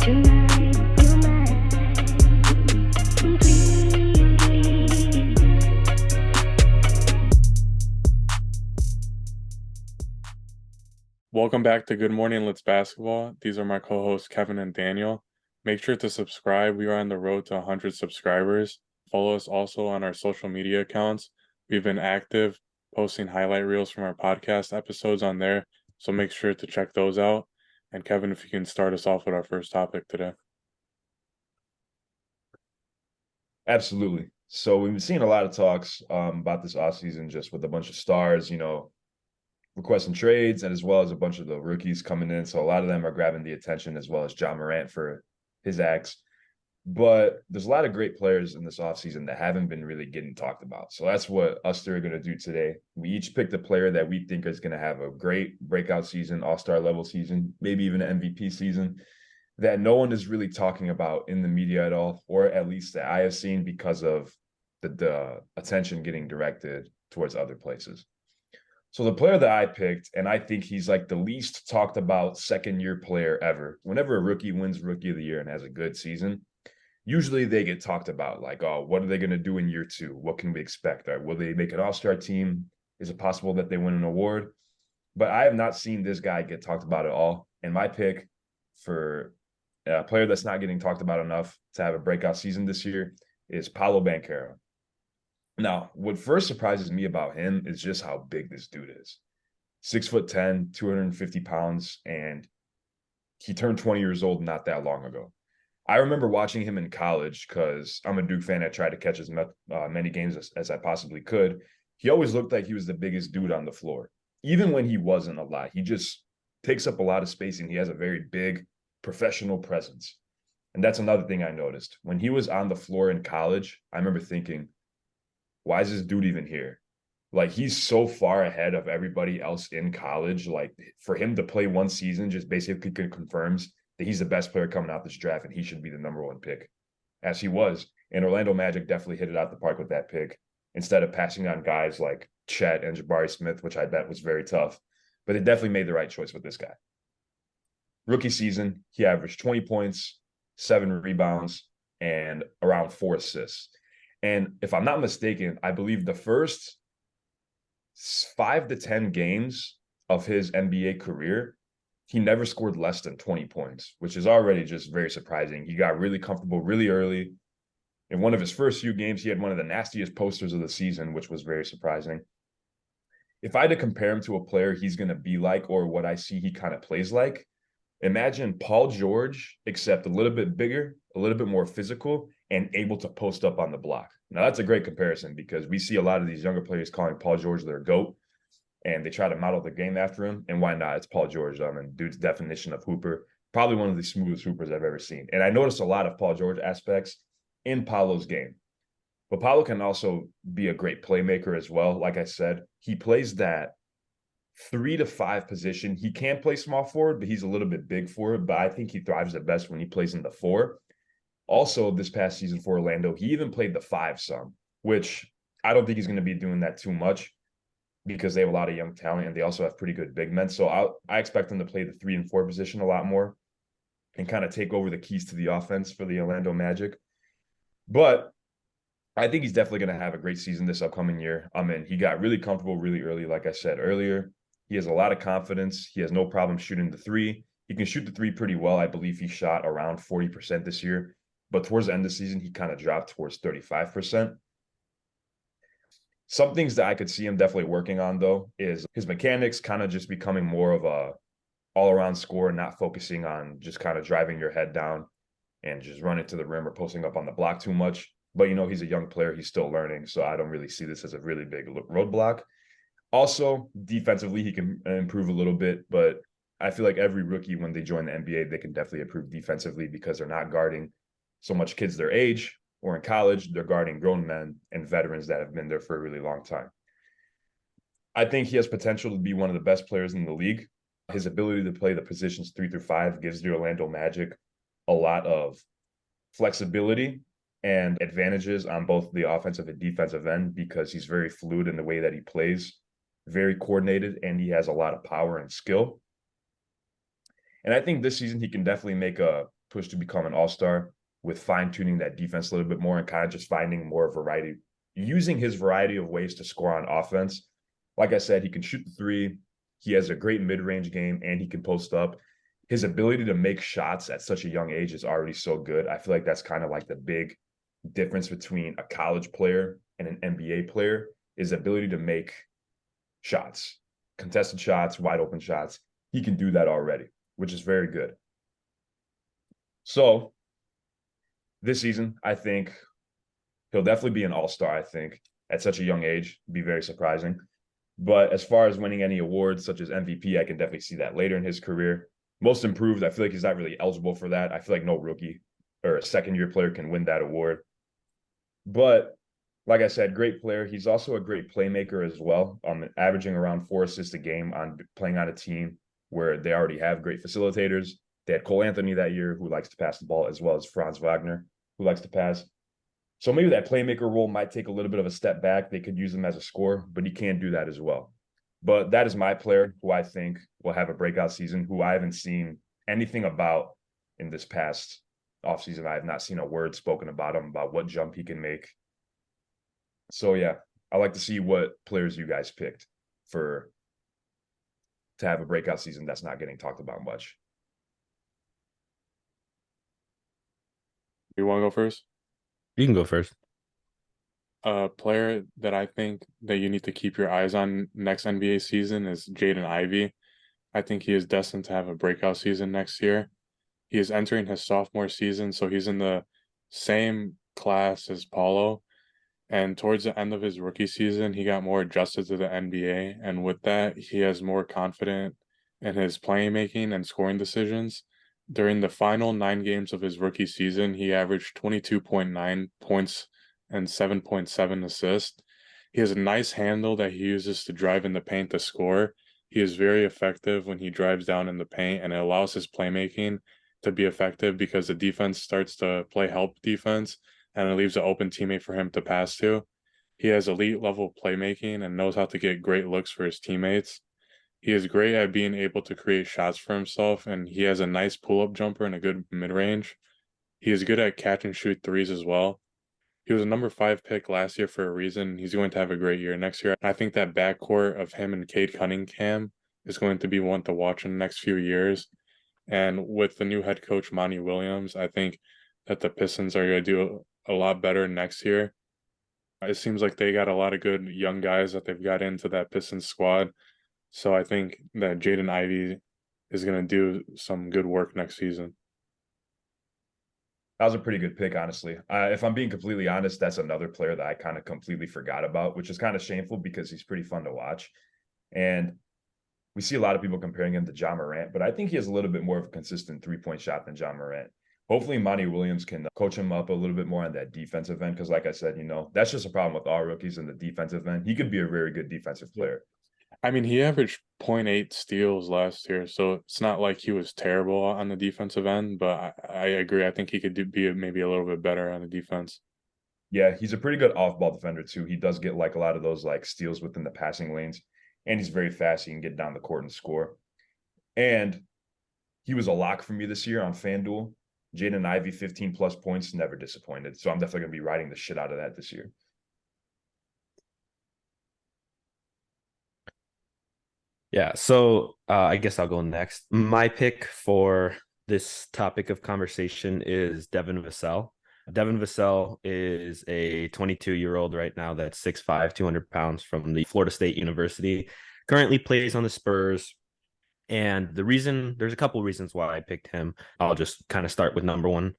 Welcome back to Good Morning Let's Basketball. These are my co-hosts Kevin and Daniel. Make sure to subscribe. We are on the road to 100 subscribers. Follow us also on our social media accounts. We've been active, posting highlight reels from our podcast episodes on there, so make sure to check those out. And Kevin, if you can start us off with our first topic today. Absolutely. So we've been seeing a lot of talks about this offseason just with a bunch of stars, requesting trades, and as well as a bunch of the rookies coming in. So a lot of them are grabbing the attention, as well as John Morant for his acts. But there's a lot of great players in this offseason that haven't been really getting talked about. So that's what us three are going to do today. We each picked a player that we think is going to have a great breakout season, all-star level season, maybe even an MVP season, that no one is really talking about in the media at all, or at least that I have seen because of the attention getting directed towards other places. So the player that I picked, and I think he's like the least talked about second-year player ever. Whenever a rookie wins Rookie of the Year and has a good season, usually they get talked about like, oh, what are they going to do in year two? What can we expect? Will they make an all-star team? Is it possible that they win an award? But I have not seen this guy get talked about at all. And my pick for a player that's not getting talked about enough to have a breakout season this year is Paolo Banchero. Now, what first surprises me about him is just how big this dude is. 6'10", 250 pounds, and he turned 20 years old not that long ago. I remember watching him in college because I'm a Duke fan. I tried to catch as many games as I possibly could. He always looked like he was the biggest dude on the floor. Even when he wasn't a lot, he just takes up a lot of space, and he has a very big professional presence. And that's another thing I noticed. When he was on the floor in college, I remember thinking, why is this dude even here? Like, he's so far ahead of everybody else in college. Like, for him to play one season just basically confirms that he's the best player coming out this draft, and he should be the number one pick, as he was. And Orlando Magic definitely hit it out the park with that pick, instead of passing on guys like Chet and Jabari Smith, which I bet was very tough. But they definitely made the right choice with this guy. Rookie season, he averaged 20 points, 7 rebounds, and around 4 assists. And if I'm not mistaken, I believe the first 5 to 10 games of his NBA career, he never scored less than 20 points, which is already just very surprising. He got really comfortable really early. In one of his first few games, he had one of the nastiest posters of the season, which was very surprising. If I had to compare him to a player he's going to be like, or what I see he kind of plays like, imagine Paul George, except a little bit bigger, a little bit more physical, and able to post up on the block. Now, that's a great comparison because we see a lot of these younger players calling Paul George their GOAT, and they try to model the game after him. And why not? It's Paul George. And dude's definition of hooper, probably one of the smoothest hoopers I've ever seen. And I noticed a lot of Paul George aspects in Paolo's game. But Paolo can also be a great playmaker as well. Like I said, he plays that 3 to 5 position. He can play small forward, but he's a little bit big for it. But I think he thrives at best when he plays in the 4. Also, this past season for Orlando, he even played the 5 some, which I don't think he's going to be doing that too much because they have a lot of young talent and they also have pretty good big men. So I expect him to play the 3 and 4 position a lot more and kind of take over the keys to the offense for the Orlando Magic. But I think he's definitely going to have a great season this upcoming year. He got really comfortable really early, like I said earlier. He has a lot of confidence. He has no problem shooting the 3. He can shoot the 3 pretty well. I believe he shot around 40% this year. But towards the end of the season, he kind of dropped towards 35%. Some things that I could see him definitely working on, though, is his mechanics kind of just becoming more of a all-around scorer, not focusing on just kind of driving your head down and just running to the rim or posting up on the block too much. But, he's a young player. He's still learning, so I don't really see this as a really big roadblock. Also, defensively, he can improve a little bit, but I feel like every rookie, when they join the NBA, they can definitely improve defensively because they're not guarding so much kids their age, or in college, they're guarding grown men and veterans that have been there for a really long time. I think he has potential to be one of the best players in the league. His ability to play the positions 3 through 5 gives the Orlando Magic a lot of flexibility and advantages on both the offensive and defensive end because he's very fluid in the way that he plays, very coordinated, and he has a lot of power and skill. And I think this season he can definitely make a push to become an all-star with fine-tuning that defense a little bit more and kind of just finding more variety, using his variety of ways to score on offense. Like I said, he can shoot the three. He has a great mid-range game and he can post up. His ability to make shots at such a young age is already so good. I feel like that's kind of like the big difference between a college player and an NBA player is ability to make shots, contested shots, wide open shots. He can do that already, which is very good. So this season, I think he'll definitely be an all-star, I think, at such a young age. Be very surprising. But as far as winning any awards such as MVP, I can definitely see that later in his career. Most improved, I feel like he's not really eligible for that. I feel like no rookie or a second-year player can win that award. But like I said, great player. He's also a great playmaker as well, averaging around 4 assists a game on playing on a team where they already have great facilitators. They had Cole Anthony that year, who likes to pass the ball, as well as Franz Wagner, who likes to pass. So maybe that playmaker role might take a little bit of a step back. They could use him as a scorer, but he can't do that as well. But that is my player who I think will have a breakout season, who I haven't seen anything about in this past offseason. I have not seen a word spoken about him, about what jump he can make. So yeah, I like to see what players you guys picked for to have a breakout season that's not getting talked about much. You want to go first? You can go first. A player that I think that you need to keep your eyes on next NBA season is Jaden Ivey. I think he is destined to have a breakout season next year. He is entering his sophomore season, so he's in the same class as Paulo. And towards the end of his rookie season, he got more adjusted to the NBA. And with that, he has more confidence in his playmaking and scoring decisions. During the final 9 games of his rookie season, he averaged 22.9 points and 7.7 assists. He has a nice handle that he uses to drive in the paint to score. He is very effective when he drives down in the paint, and it allows his playmaking to be effective because the defense starts to play help defense and it leaves an open teammate for him to pass to. He has elite level playmaking and knows how to get great looks for his teammates. He is great at being able to create shots for himself, and he has a nice pull-up jumper and a good mid-range. He is good at catch and shoot threes as well. He was a number 5 pick last year for a reason. He's going to have a great year next year. I think that backcourt of him and Cade Cunningham is going to be one to watch in the next few years. And with the new head coach, Monty Williams, I think that the Pistons are going to do a lot better next year. It seems like they got a lot of good young guys that they've got into that Pistons squad. So I think that Jaden Ivey is going to do some good work next season. That was a pretty good pick, honestly. If I'm being completely honest, that's another player that I kind of completely forgot about, which is kind of shameful because he's pretty fun to watch. And we see a lot of people comparing him to Ja Morant, but I think he has a little bit more of a consistent three-point shot than Ja Morant. Hopefully, Monty Williams can coach him up a little bit more on that defensive end because, like I said, that's just a problem with all rookies in the defensive end. He could be a very good defensive player. I mean, he averaged 0.8 steals last year, so it's not like he was terrible on the defensive end, but I agree. I think he could be maybe a little bit better on the defense. Yeah, he's a pretty good off-ball defender, too. He does get like a lot of those like steals within the passing lanes, and he's very fast. He can get down the court and score. And he was a lock for me this year on FanDuel. Jaden Ivey, 15-plus points, never disappointed. So I'm definitely going to be riding the shit out of that this year. Yeah, so I guess I'll go next. My pick for this topic of conversation is Devin Vassell. Devin Vassell is a 22-year-old right now that's 6'5", 200 pounds from the Florida State University. Currently plays on the Spurs. And there's a couple of reasons why I picked him. I'll just kind of start with number one.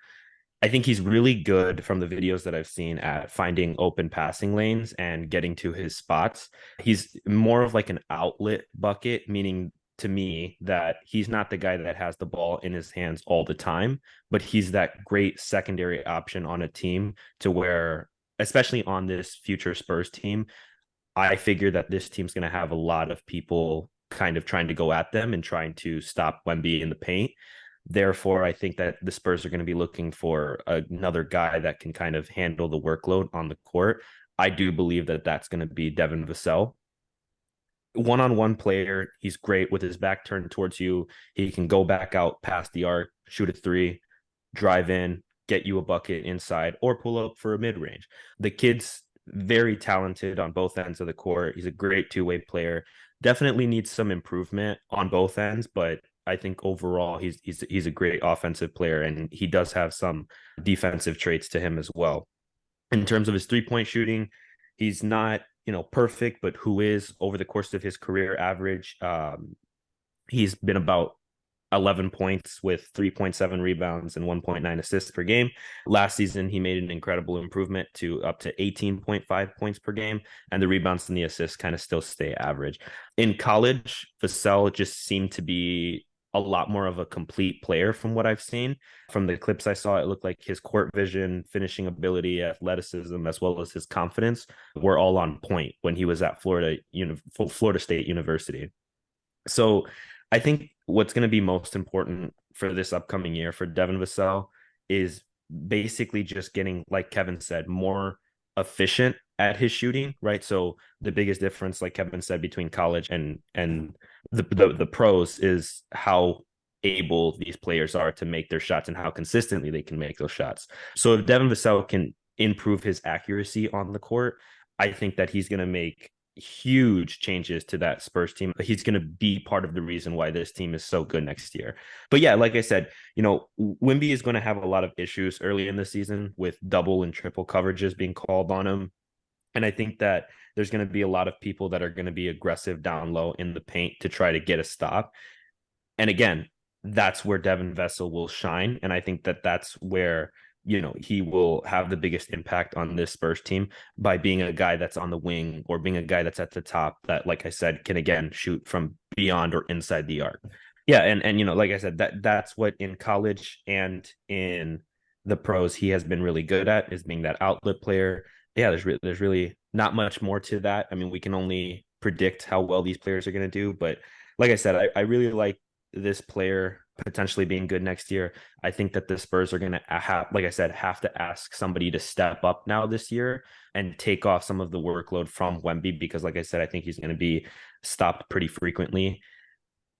I think he's really good from the videos that I've seen at finding open passing lanes and getting to his spots. He's more of like an outlet bucket, meaning to me that he's not the guy that has the ball in his hands all the time, but he's that great secondary option on a team to where, especially on this future Spurs team, I figure that this team's going to have a lot of people kind of trying to go at them and trying to stop Wemby in the paint. Therefore, I think that the Spurs are going to be looking for another guy that can kind of handle the workload on the court. I do believe that that's going to be Devin Vassell. One-on-one player, he's great with his back turned towards you. He can go back out past the arc, shoot a three, drive in, get you a bucket inside, or pull up for a mid range. The kid's very talented on both ends of the court. He's a great two-way player. Definitely needs some improvement on both ends, but I think overall he's a great offensive player, and he does have some defensive traits to him as well. In terms of his 3-point shooting, he's not perfect, but who is over the course of his career average. He's been about 11 points with 3.7 rebounds and 1.9 assists per game. Last season, he made an incredible improvement to up to 18.5 points per game, and the rebounds and the assists kind of still stay average. In college, Vassell just seemed to be a lot more of a complete player from what I've seen. From the clips I saw, it looked like his court vision, finishing ability, athleticism, as well as his confidence were all on point when he was at Florida State University. So I think what's going to be most important for this upcoming year for Devin Vassell is basically just getting, like Kevin said, more efficient at his shooting, right? So the biggest difference, like Kevin said, between college and the pros is how able these players are to make their shots and how consistently they can make those shots. So if Devin Vassell can improve his accuracy on the court, I think that he's going to make huge changes to that Spurs team. He's going to be part of the reason why this team is so good next year. But yeah, like I said, Wemby is going to have a lot of issues early in the season with double and triple coverages being called on him. And I think that there's going to be a lot of people that are going to be aggressive down low in the paint to try to get a stop. And again, that's where Devin Vassell will shine. And I think that that's where he will have the biggest impact on this Spurs team by being a guy that's on the wing or being a guy that's at the top that, like I said, can again shoot from beyond or inside the arc. Yeah, and like I said, that's what in college and in the pros he has been really good at, is being that outlet player. Yeah, there's really not much more to that. I mean, we can only predict how well these players are going to do, but like I said, I really like this player potentially being good next year. I think that the Spurs are going to have, like I said, have to ask somebody to step up now this year and take off some of the workload from Wemby, because like I said, I think he's going to be stopped pretty frequently.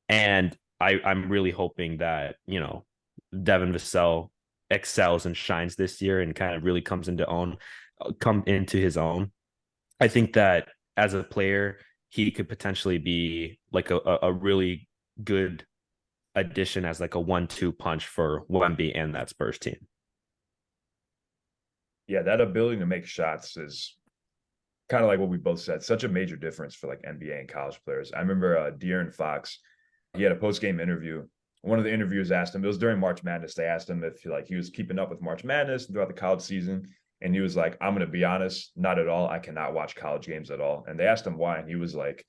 And I'm really hoping that, Devin Vassell excels and shines this year and kind of really come into his own. I think that as a player, he could potentially be like a really good addition as like a 1-2 punch for Wemby and that Spurs team. Yeah, that ability to make shots is kind of like what we both said, such a major difference for like NBA and college players. I remember De'Aaron Fox, he had a post-game interview. One of the interviewers asked him, it was during March Madness, they asked him if he was keeping up with March Madness throughout the college season. And he was like, I'm going to be honest, not at all. I cannot watch college games at all. And they asked him why. And he was like,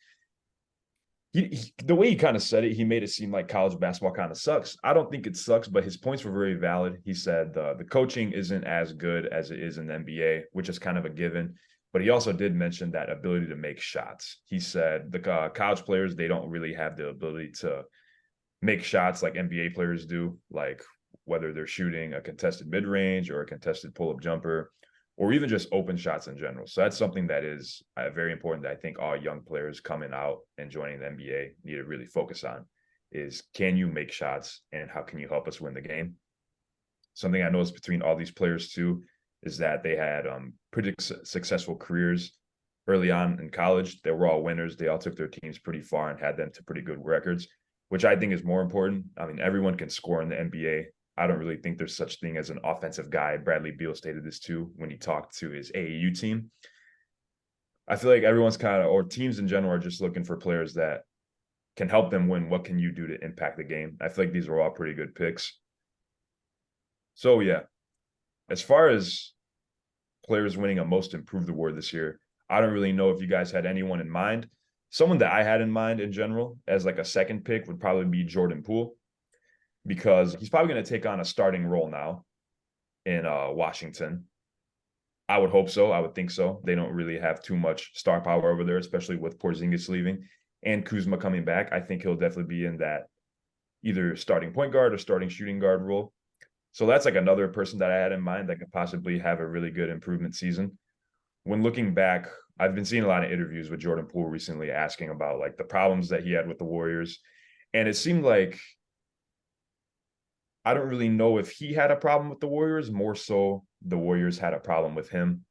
the way he kind of said it, he made it seem like college basketball kind of sucks. I don't think it sucks, but his points were very valid. He said the coaching isn't as good as it is in the NBA, which is kind of a given. But he also did mention that ability to make shots. He said the college players, they don't really have the ability to make shots like NBA players do, like whether they're shooting a contested mid-range or a contested pull-up jumper, or even just open shots in general. So that's something that is very important that I think all young players coming out and joining the NBA need to really focus on is, can you make shots and how can you help us win the game? Something I noticed between all these players too is that they had pretty successful careers early on in college. They were all winners. They all took their teams pretty far and had them to pretty good records, which I think is more important. I mean, everyone can score in the NBA. I don't really think there's such thing as an offensive guy. Bradley Beal stated this too when he talked to his AAU team. I feel like everyone's or teams in general are just looking for players that can help them win. What can you do to impact the game? I feel like these are all pretty good picks. So yeah, as far as players winning a most improved award this year, I don't really know if you guys had anyone in mind. Someone that I had in mind in general as like a second pick would probably be Jordan Poole, because he's probably going to take on a starting role now in Washington. I would hope so. I would think so. They don't really have too much star power over there, especially with Porzingis leaving and Kuzma coming back. I think he'll definitely be in that either starting point guard or starting shooting guard role. So that's like another person that I had in mind that could possibly have a really good improvement season. When looking back, I've been seeing a lot of interviews with Jordan Poole recently asking about like the problems that he had with the Warriors. And it seemed like I don't really know if he had a problem with the Warriors, more so the Warriors had a problem with him.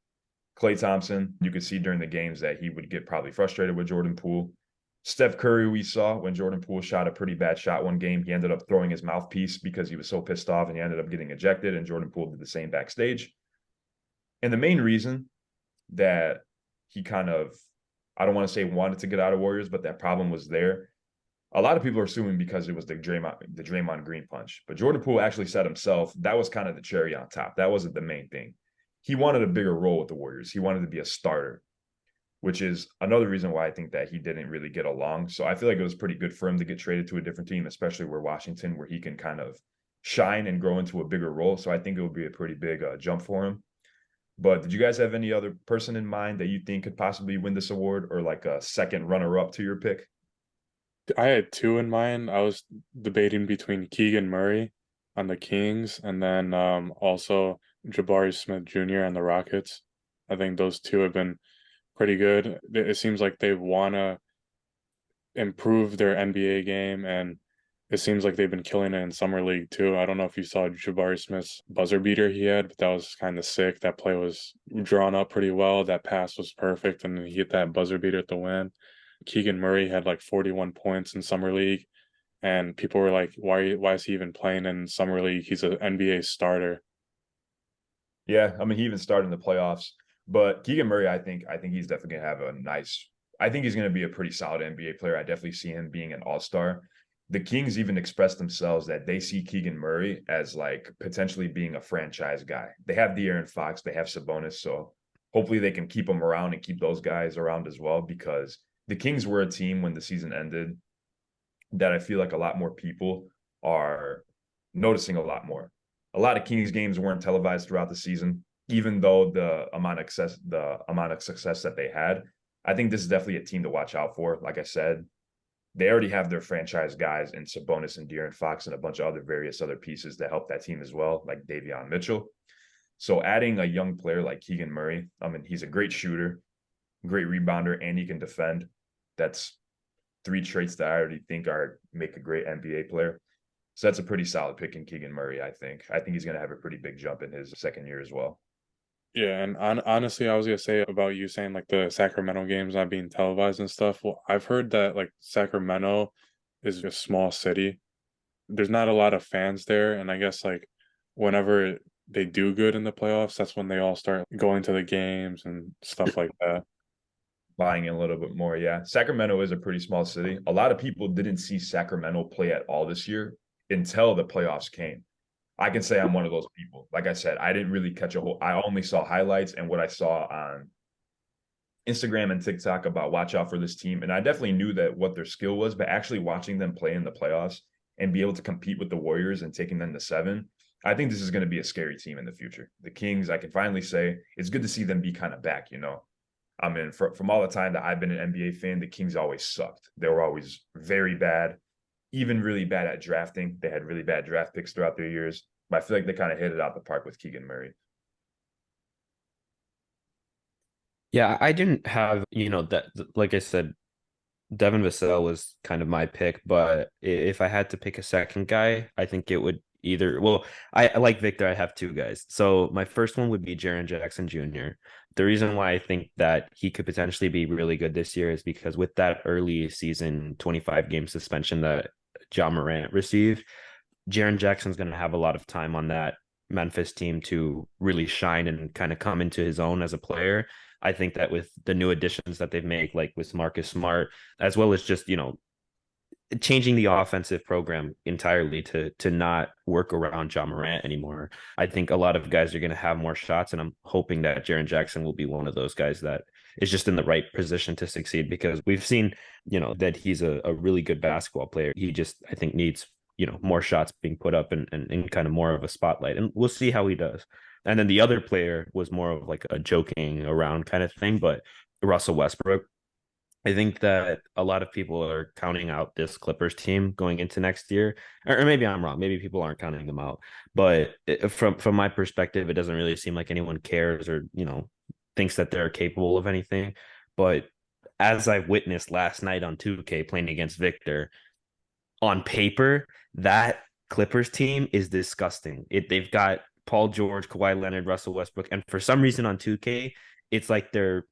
Klay Thompson, you could see during the games that he would get probably frustrated with Jordan Poole. Steph Curry, we saw when Jordan Poole shot a pretty bad shot one game, he ended up throwing his mouthpiece because he was so pissed off and he ended up getting ejected, and Jordan Poole did the same backstage. And the main reason that he kind of, I don't want to say wanted to get out of Warriors, but that problem was there. A lot of people are assuming because it was the Draymond Green punch. But Jordan Poole actually said himself that was kind of the cherry on top. That wasn't the main thing. He wanted a bigger role with the Warriors. He wanted to be a starter, which is another reason why I think that he didn't really get along. So I feel like it was pretty good for him to get traded to a different team, especially where Washington, where he can kind of shine and grow into a bigger role. So I think it would be a pretty big jump for him. But did you guys have any other person in mind that you think could possibly win this award, or like a second runner-up to your pick? I had two in mind. I was debating between Keegan Murray on the Kings and then also Jabari Smith Jr. on the Rockets. I think those two have been pretty good. It seems like they want to improve their NBA game, and it seems like they've been killing it in summer league too. I don't know if you saw Jabari Smith's buzzer beater he had, but that was kind of sick. That play was drawn up pretty well. That pass was perfect, and he hit that buzzer beater at the win. Keegan Murray had like 41 points in summer league, and people were like, why is he even playing in summer league? He's an NBA starter." Yeah, I mean, he even started in the playoffs. But Keegan Murray, I think he's definitely gonna have a nice. I think he's gonna be a pretty solid NBA player. I definitely see him being an all-star. The Kings even expressed themselves that they see Keegan Murray as like potentially being a franchise guy. They have De'Aaron Fox, they have Sabonis, so hopefully they can keep him around and keep those guys around as well, because the Kings were a team when the season ended that I feel like a lot more people are noticing a lot more. A lot of Kings games weren't televised throughout the season, even though the amount of success that they had. I think this is definitely a team to watch out for. Like I said, they already have their franchise guys in Sabonis and De'Aaron Fox and a bunch of other various other pieces that help that team as well, like Davion Mitchell. So adding a young player like Keegan Murray, I mean, he's a great shooter, great rebounder, and he can defend. That's three traits that I already think are make a great NBA player. So that's a pretty solid pick in Keegan Murray, I think. I think he's going to have a pretty big jump in his second year as well. Yeah, and honestly, I was gonna say about you saying like the Sacramento games not being televised and stuff. Well, I've heard that like Sacramento is a small city. There's not a lot of fans there, and I guess like whenever they do good in the playoffs, that's when they all start going to the games and stuff like that. Buying in a little bit more, yeah. Sacramento is a pretty small city. A lot of people didn't see Sacramento play at all this year until the playoffs came. I can say I'm one of those people. Like I said, I didn't really catch a whole. I only saw highlights and what I saw on Instagram and TikTok about watch out for this team. And I definitely knew that what their skill was, but actually watching them play in the playoffs and be able to compete with the Warriors and taking them to 7, I think this is going to be a scary team in the future. The Kings, I can finally say it's good to see them be kind of back, you know. I mean, from all the time that I've been an NBA fan, the Kings always sucked. They were always very bad, even really bad at drafting. They had really bad draft picks throughout their years. But I feel like they kind of hit it out the park with Keegan Murray. Yeah, I didn't have, that, like I said, Devin Vassell was kind of my pick, but if I had to pick a second guy, I think it would either, well, I like Victor, I have two guys. So my first one would be Jaren Jackson Jr. The reason why I think that he could potentially be really good this year is because with that early season 25 game suspension that John Morant received, Jaren Jackson's going to have a lot of time on that Memphis team to really shine and kind of come into his own as a player. I think that with the new additions that they've made, like with Marcus Smart, as well as just, changing the offensive program entirely to not work around John Morant anymore. I think a lot of guys are going to have more shots, and I'm hoping that Jaren Jackson will be one of those guys that is just in the right position to succeed, because we've seen, that he's a really good basketball player. He just, I think, needs, more shots being put up and kind of more of a spotlight, and we'll see how he does. And then the other player was more of like a joking around kind of thing, but Russell Westbrook. I think that a lot of people are counting out this Clippers team going into next year, or maybe I'm wrong. Maybe people aren't counting them out, but from my perspective, it doesn't really seem like anyone cares or thinks that they're capable of anything. But as I witnessed last night on 2K playing against Victor, on paper, that Clippers team is disgusting. They've got Paul George, Kawhi Leonard, Russell Westbrook, and for some reason on 2K, it's like they're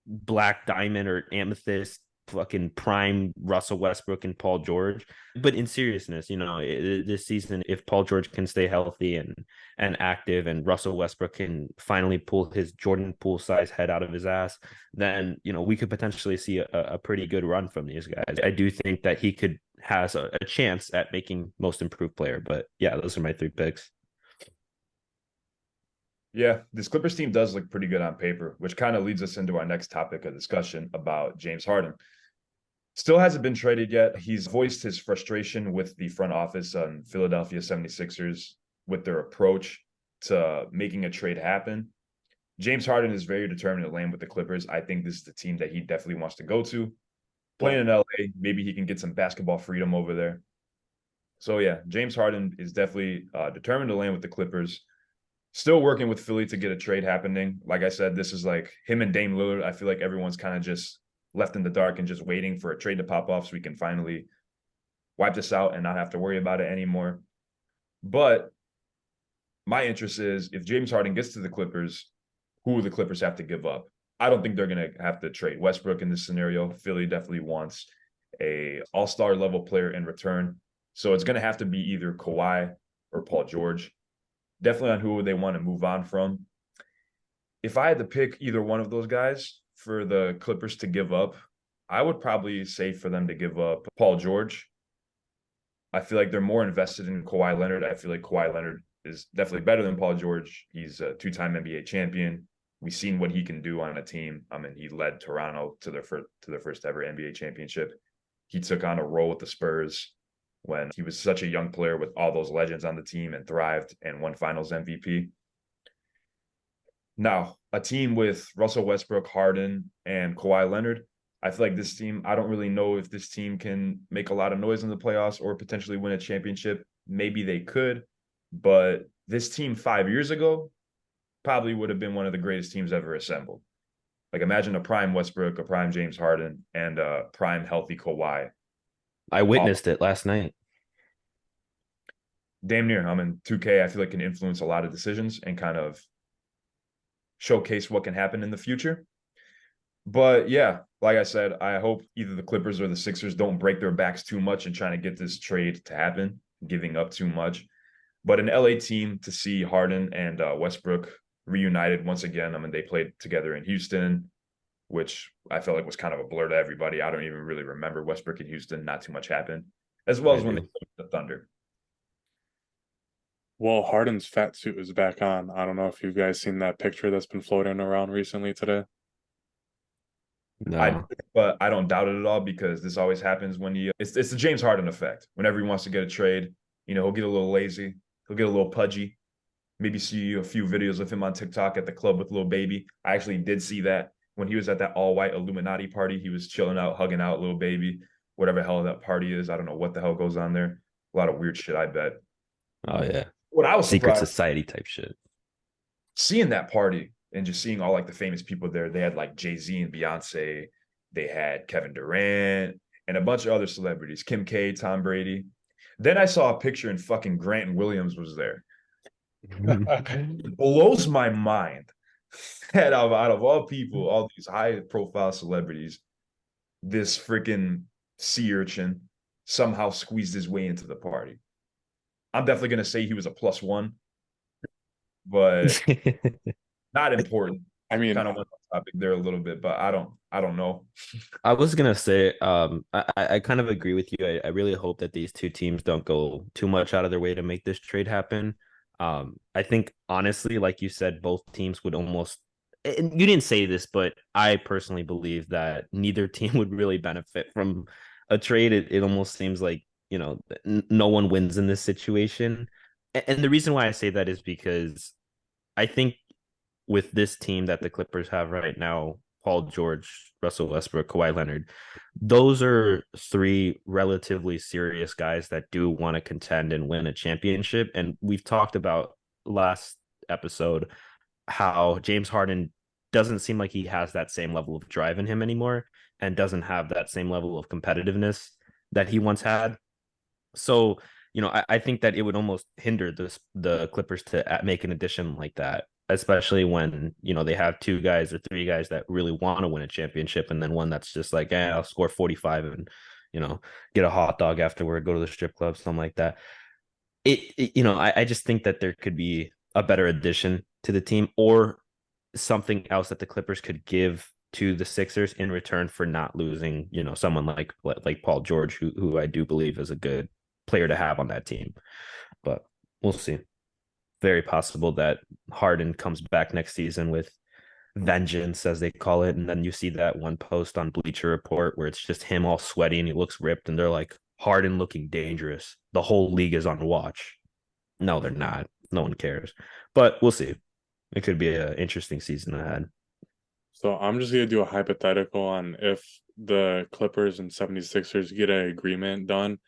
black diamond or amethyst fucking prime Russell Westbrook and Paul George. But in seriousness, this season, if Paul George can stay healthy and active, and Russell Westbrook can finally pull his Jordan Poole size head out of his ass, then we could potentially see a pretty good run from these guys. I do think that he could has a chance at making most improved player. But yeah, those are my 3 picks. Yeah, this Clippers team does look pretty good on paper, which kind of leads us into our next topic of discussion about James Harden. Still hasn't been traded yet. He's voiced his frustration with the front office on Philadelphia 76ers with their approach to making a trade happen. James Harden is very determined to land with the Clippers. I think this is the team that he definitely wants to go to. Playing in LA, maybe he can get some basketball freedom over there. So yeah, James Harden is definitely determined to land with the Clippers. Still working with Philly to get a trade happening. Like I said, this is like him and Dame Lillard. I feel like everyone's kind of just left in the dark and just waiting for a trade to pop off so we can finally wipe this out and not have to worry about it anymore. But my interest is if James Harden gets to the Clippers, who will the Clippers have to give up? I don't think they're going to have to trade Westbrook in this scenario. Philly definitely wants a all-star level player in return. So it's going to have to be either Kawhi or Paul George. Definitely on who they want to move on from. If I had to pick either one of those guys for the Clippers to give up, I would probably say for them to give up Paul George. I feel like they're more invested in Kawhi Leonard. I feel like Kawhi Leonard is definitely better than Paul George. He's a 2-time NBA champion. We've seen what he can do on a team. I mean, he led Toronto to their first ever NBA championship. He took on a role with the Spurs when he was such a young player with all those legends on the team and thrived and won Finals MVP. Now, a team with Russell Westbrook, Harden, and Kawhi Leonard, I feel like this team, I don't really know if this team can make a lot of noise in the playoffs or potentially win a championship. Maybe they could, but this team 5 years ago probably would have been one of the greatest teams ever assembled. Like imagine a prime Westbrook, a prime James Harden, and a prime healthy Kawhi. I witnessed it last night. Damn near. I'm in 2K. I feel like can influence a lot of decisions and kind of showcase what can happen in the future. But yeah, like I said, I hope either the Clippers or the Sixers don't break their backs too much in trying to get this trade to happen, giving up too much. But an LA team to see Harden and Westbrook reunited once again. I mean, they played together in Houston, which I felt like was kind of a blur to everybody. I don't even really remember Westbrook in Houston. Not too much happened, as well as when they played the Thunder. Well, Harden's fat suit is back on. I don't know if you guys seen that picture that's been floating around recently today. No. But I don't doubt it at all because this always happens when it's the James Harden effect. Whenever he wants to get a trade, he'll get a little lazy, he'll get a little pudgy. Maybe see a few videos of him on TikTok at the club with Lil Baby. I actually did see that when he was at that all-white Illuminati party. He was chilling out, hugging out Lil Baby, whatever the hell that party is. I don't know what the hell goes on there. A lot of weird shit, I bet. Oh yeah. What I was Secret surprised society type shit. seeing that party and just seeing all like the famous people there. They had like Jay-Z and Beyonce. They had Kevin Durant and a bunch of other celebrities, Kim K, Tom Brady. Then I saw a picture and fucking Grant Williams was there. It blows my mind that out of all people, all these high profile celebrities, this freaking sea urchin somehow squeezed his way into the party. I'm definitely going to say he was a +1, but not important. I mean, Kind of went off topic there a little bit, but I don't know. I was gonna say, I kind of agree with you. I really hope that these two teams don't go too much out of their way to make this trade happen. I think honestly, like you said, both teams would almost, and you didn't say this, but I personally believe that neither team would really benefit from a trade. It almost seems like, no one wins in this situation. And the reason why I say that is because I think with this team that the Clippers have right now, Paul George, Russell Westbrook, Kawhi Leonard, those are 3 relatively serious guys that do want to contend and win a championship. And we've talked about last episode how James Harden doesn't seem like he has that same level of drive in him anymore and doesn't have that same level of competitiveness that he once had. So, I think that it would almost hinder the Clippers to make an addition like that, especially when, they have two guys or three guys that really want to win a championship, and then one that's just like, I'll score 45 and, get a hot dog afterward, go to the strip club, something like that. I just think that there could be a better addition to the team, or something else that the Clippers could give to the Sixers in return for not losing, someone like Paul George, who I do believe is a good player to have on that team. But we'll see. Very possible that Harden comes back next season with vengeance, as they call it, and then you see that one post on Bleacher Report where it's just him all sweaty and he looks ripped, and they're like, Harden looking dangerous. The whole league is on watch. No, they're not. No one cares. But we'll see. It could be an interesting season ahead. So I'm just gonna do a hypothetical on if the Clippers and 76ers get an agreement done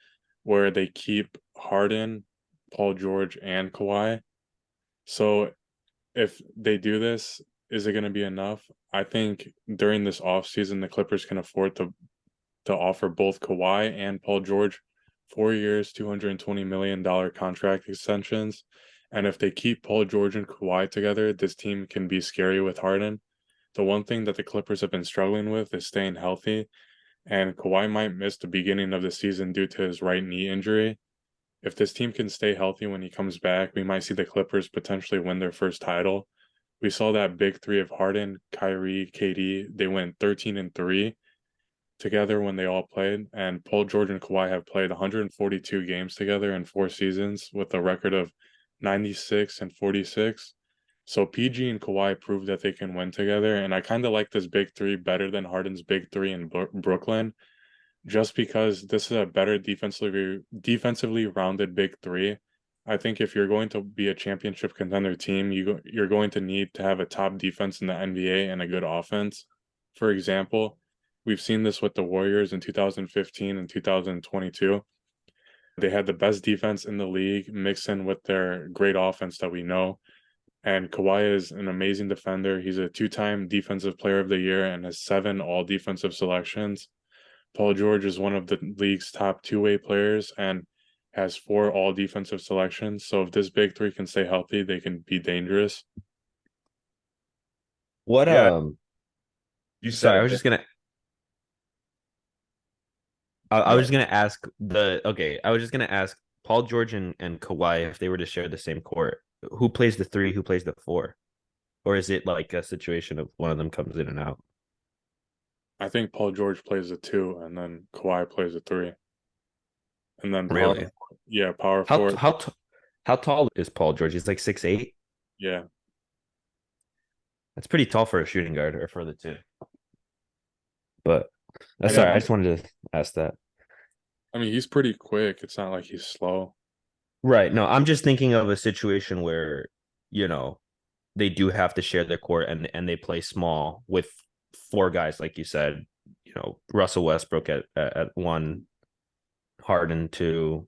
where they keep Harden, Paul George, and Kawhi. So if they do this, is it gonna be enough? I think during this offseason, the Clippers can afford to offer both Kawhi and Paul George 4 years, $220 million contract extensions. And if they keep Paul George and Kawhi together, this team can be scary with Harden. The one thing that the Clippers have been struggling with is staying healthy, and Kawhi might miss the beginning of the season due to his right knee injury. If this team can stay healthy when he comes back, we might see the Clippers potentially win their first title. We saw that big three of Harden, Kyrie, KD. They went 13-3 together when they all played, and Paul George and Kawhi have played 142 games together in 4 seasons with a record of 96-46. So PG and Kawhi proved that they can win together, and I kind of like this big three better than Harden's big three in Brooklyn, just because this is a better defensively rounded big three. I think if you're going to be a championship contender team, you're going to need to have a top defense in the NBA and a good offense. For example, we've seen this with the Warriors in 2015 and 2022. They had the best defense in the league mixed in with their great offense that we know. And Kawhi is an amazing defender. He's a two-time defensive player of the year and has 7 all defensive selections. Paul George is one of the league's top two-way players and has 4 all defensive selections. So if this big three can stay healthy, they can be dangerous. What Yeah, you said sorry, I it, was man. just gonna I Go was ahead. gonna ask I was just gonna ask Paul George and Kawhi, if they were to share the same court, who plays the three, who plays the four? Or is it like a situation of one of them comes in and out? I think Paul George plays a 2 and then Kawhi plays a 3. And then Really? power How forward. how how tall is Paul George? He's like 6'8". Yeah. That's pretty tall for a shooting guard, or for the two. But I sorry, mean, I just wanted to ask that. he's pretty quick. It's not like he's slow. Right. No, I'm just thinking of a situation where, you know, they do have to share their court, and they play small with four guys, like you said, Russell Westbrook at one, Harden two,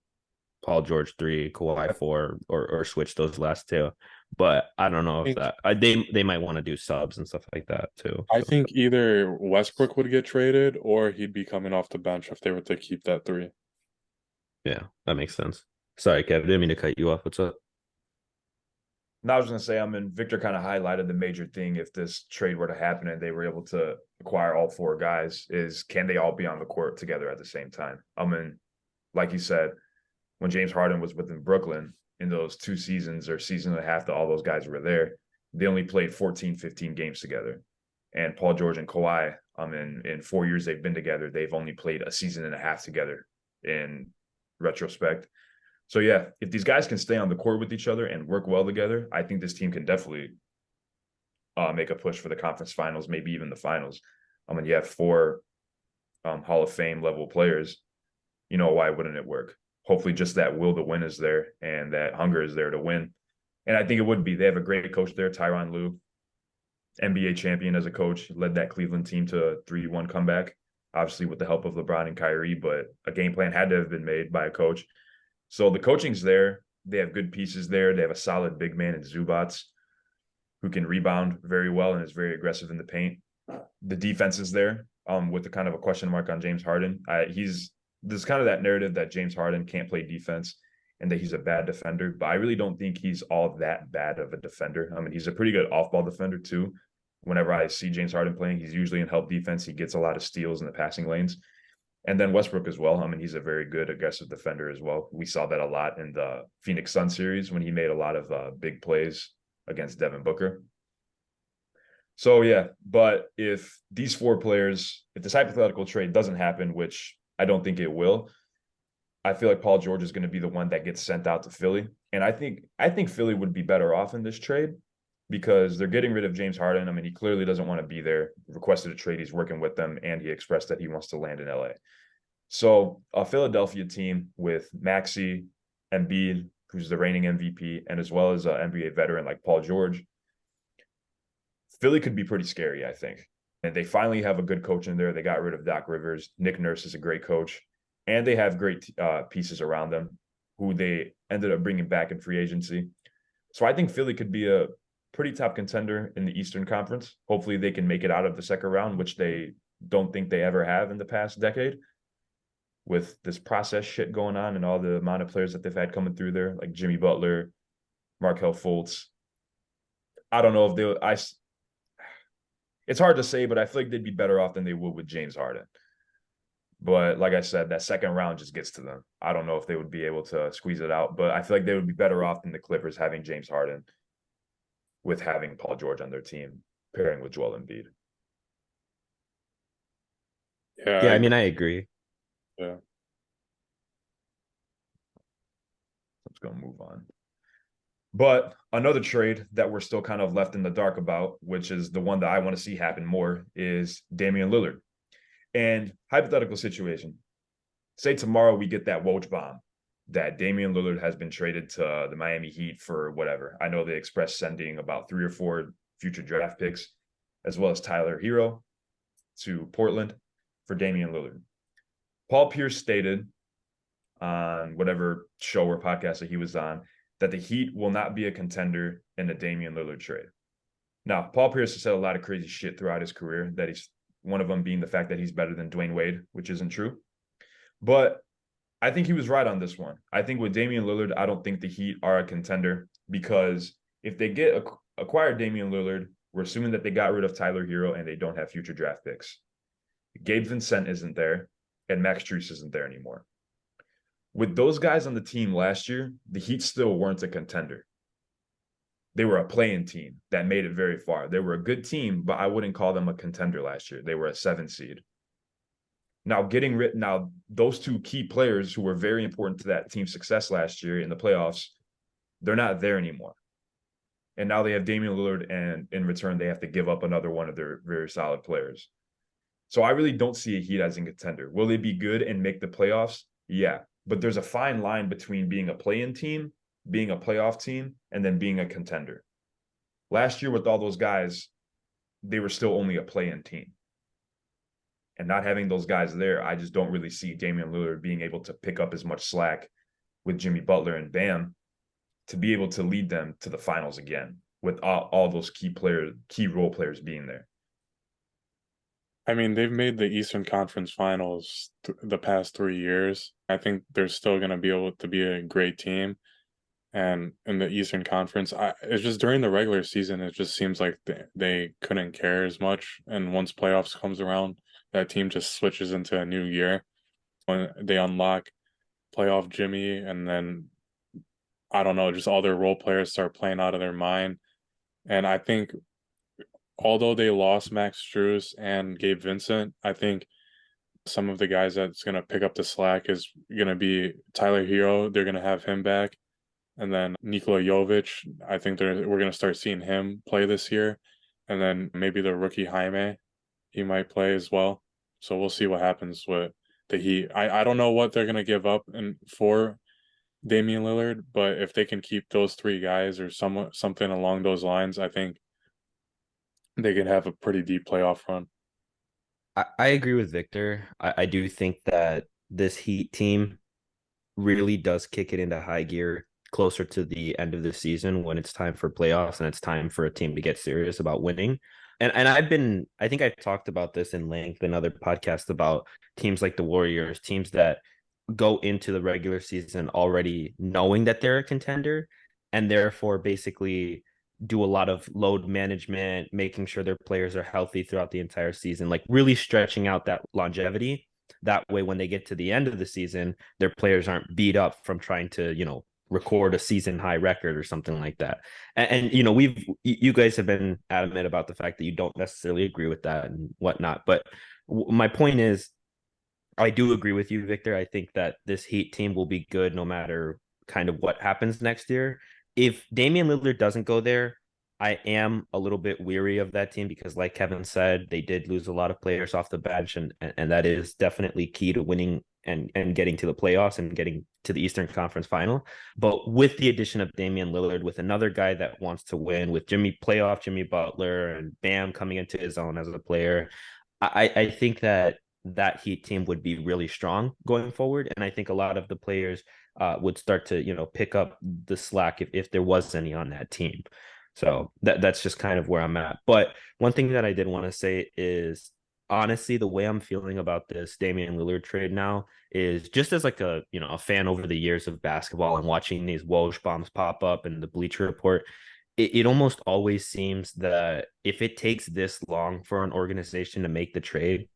Paul George three, Kawhi four, or switch those last two. But I don't know I if think that they might want to do subs and stuff like that too. I So think either Westbrook would get traded or he'd be coming off the bench if they were to keep that 3. yeah, that makes sense. Sorry, Kev, didn't mean to cut you off. What's up? Now I was going to say, Victor kind of highlighted the major thing if this trade were to happen and they were able to acquire all 4 guys is, can they all be on the court together at the same time? Like you said, when James Harden was within Brooklyn in those 2 seasons or season and a half that all those guys were there, they only played 14, 15 games together. And Paul George and Kawhi, in 4 years they've been together, they've only played a season and a half together in retrospect. So yeah, if these guys can stay on the court with each other and work well together, I think this team can definitely make a push for the conference finals, maybe even the finals. You have 4 Hall of Fame level players. Why wouldn't it work? Hopefully just that will to win is there and that hunger is there to win. And I think it would be. They have a great coach there, Tyronn Lue, NBA champion as a coach, led that Cleveland team to a 3-1 comeback, obviously with the help of LeBron and Kyrie, but a game plan had to have been made by a coach. So the coaching's there. They have good pieces there. They have a solid big man in Zubats who can rebound very well and is very aggressive in the paint. The defense is there, with the kind of a question mark on James Harden. There's kind of that narrative that James Harden can't play defense. and that he's a bad defender, but I really don't think he's all that bad of a defender. I mean, he's a pretty good off-ball defender too. Whenever I see James Harden playing, he's usually in help defense. He gets a lot of steals in the passing lanes. And then Westbrook as well. I mean, he's a very good aggressive defender as well. We saw that a lot in the Phoenix Sun series when he made a lot of big plays against Devin Booker. So, yeah, but if these four players, if this hypothetical trade doesn't happen, which I don't think it will, I feel like Paul George is going to be the one that gets sent out to Philly. And I think Philly would be better off in this trade because they're getting rid of James Harden. I mean, he clearly doesn't want to be there. He requested a trade. He's working with them, and he expressed that he wants to land in LA. So a Philadelphia team with Maxey, Embiid, who's the reigning MVP, and as well as an NBA veteran like Paul George, Philly could be pretty scary, I think. And they finally have a good coach in there. They got rid of Doc Rivers. Nick Nurse is a great coach. And they have great pieces around them who they ended up bringing back in free agency. So I think Philly could be a pretty top contender in the Eastern Conference. Hopefully they can make it out of the second round, which they don't think they ever have in the past decade with this process shit going on and all the amount of players that they've had coming through there, like Jimmy Butler, Markelle Fultz. I don't know if they'll it's hard to say, but I feel like they'd be better off than they would with James Harden. But like I said, that second round just gets to them. I don't know if they would be able to squeeze it out, but I feel like they would be better off than the Clippers having James Harden with having Paul George on their team, pairing with Joel Embiid. Yeah, I mean, I agree. Yeah. I'm just going to move on. But another trade that we're still kind of left in the dark about, which is the one that I want to see happen more, is Damian Lillard. And hypothetical situation, say tomorrow we get that Woj bomb that Damian Lillard has been traded to the Miami Heat for whatever. I know they expressed sending about 3 or 4 future draft picks, as well as Tyler Hero to Portland for Damian Lillard. Paul Pierce stated on whatever show or podcast that he was on that the Heat will not be a contender in a Damian Lillard trade. Now, Paul Pierce has said a lot of crazy shit throughout his career, that he's one of them being the fact that he's better than Dwayne Wade, which isn't true. But I think he was right on this one. I think with Damian Lillard, I don't think the Heat are a contender because if they acquire Damian Lillard, we're assuming that they got rid of Tyler Hero and they don't have future draft picks. Gabe Vincent isn't there, and Max Strus isn't there anymore. With those guys on the team last year, the Heat still weren't a contender. They were a play-in team that made it very far. They were a good team, but I wouldn't call them a contender last year. They were a 7 seed. Now, those two key players who were very important to that team's success last year in the playoffs, they're not there anymore. And now they have Damian Lillard, and in return, they have to give up another one of their very solid players. So I really don't see a Heat as a contender. Will they be good and make the playoffs? Yeah. But there's a fine line between being a play-in team, being a playoff team, and then being a contender. Last year with all those guys, they were still only a play-in team. And not having those guys there, I just don't really see Damian Lillard being able to pick up as much slack with Jimmy Butler and Bam to be able to lead them to the finals again with all those key role players being there. I mean, they've made the Eastern Conference Finals the past 3 years. I think they're still going to be able to be a great team. And in the Eastern Conference, it's just during the regular season, it just seems like they couldn't care as much. And once playoffs comes around, that team just switches into a new year. When they unlock playoff Jimmy, and then, I don't know, just all their role players start playing out of their mind. And I think although they lost Max Strus and Gabe Vincent, I think some of the guys that's going to pick up the slack is going to be Tyler Hero. They're going to have him back. And then Nikola Jovic, I think we're going to start seeing him play this year. And then maybe the rookie Jaime, he might play as well. So we'll see what happens with the Heat. I don't know what they're going to give up for Damian Lillard, but if they can keep those 3 guys or something along those lines, I think they could have a pretty deep playoff run. I agree with Victor. I do think that this Heat team really does kick it into high gear closer to the end of the season when it's time for playoffs and it's time for a team to get serious about winning. And I think I talked about this in length in other podcasts about teams like the Warriors, teams that go into the regular season already knowing that they're a contender, and therefore basically do a lot of load management, making sure their players are healthy throughout the entire season, like really stretching out that longevity. That way, when they get to the end of the season, their players aren't beat up from trying to, record a season high record or something like that. And you guys have been adamant about the fact that you don't necessarily agree with that and whatnot. But my point is, I do agree with you, Victor. I think that this Heat team will be good no matter kind of what happens next year. If Damian Lillard doesn't go there, I am a little bit weary of that team because, like Kevin said, they did lose a lot of players off the bench, and that is definitely key to winning and getting to the playoffs and getting to the Eastern Conference Final. But with the addition of Damian Lillard, with another guy that wants to win, with Jimmy Butler, and Bam coming into his own as a player, I think that Heat team would be really strong going forward. And I think a lot of the players would start to, pick up the slack if there was any on that team. So that's just kind of where I'm at. But one thing that I did want to say is, honestly, the way I'm feeling about this Damian Lillard trade now is just as like a fan over the years of basketball and watching these Woj bombs pop up in the Bleacher Report. It almost always seems that if it takes this long for an organization to make the trade,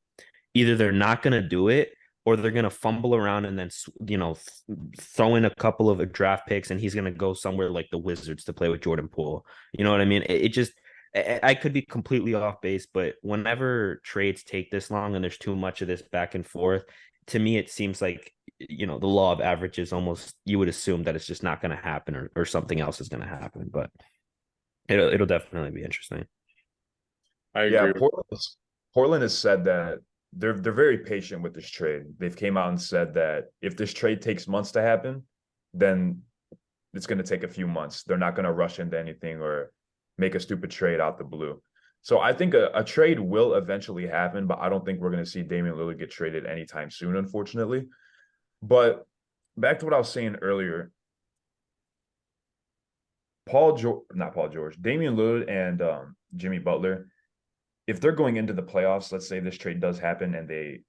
either they're not going to do it or they're going to fumble around and then throw in a couple of draft picks and he's going to go somewhere like the Wizards to play with Jordan Poole. You know what I mean? It just I could be completely off base, but whenever trades take this long and there's too much of this back and forth, to me it seems like the law of averages almost, you would assume that it's just not going to happen, or something else is going to happen. But it'll definitely be interesting. I Yeah, agree. Portland has said that they're very patient with this trade. They've came out and said that if this trade takes months to happen, then it's going to take a few months. They're not going to rush into anything or make a stupid trade out the blue. So I think a trade will eventually happen, but I don't think we're going to see Damian Lillard get traded anytime soon, unfortunately. But back to what I was saying earlier, Damian Lillard and Jimmy Butler, if they're going into the playoffs, let's say this trade does happen, and the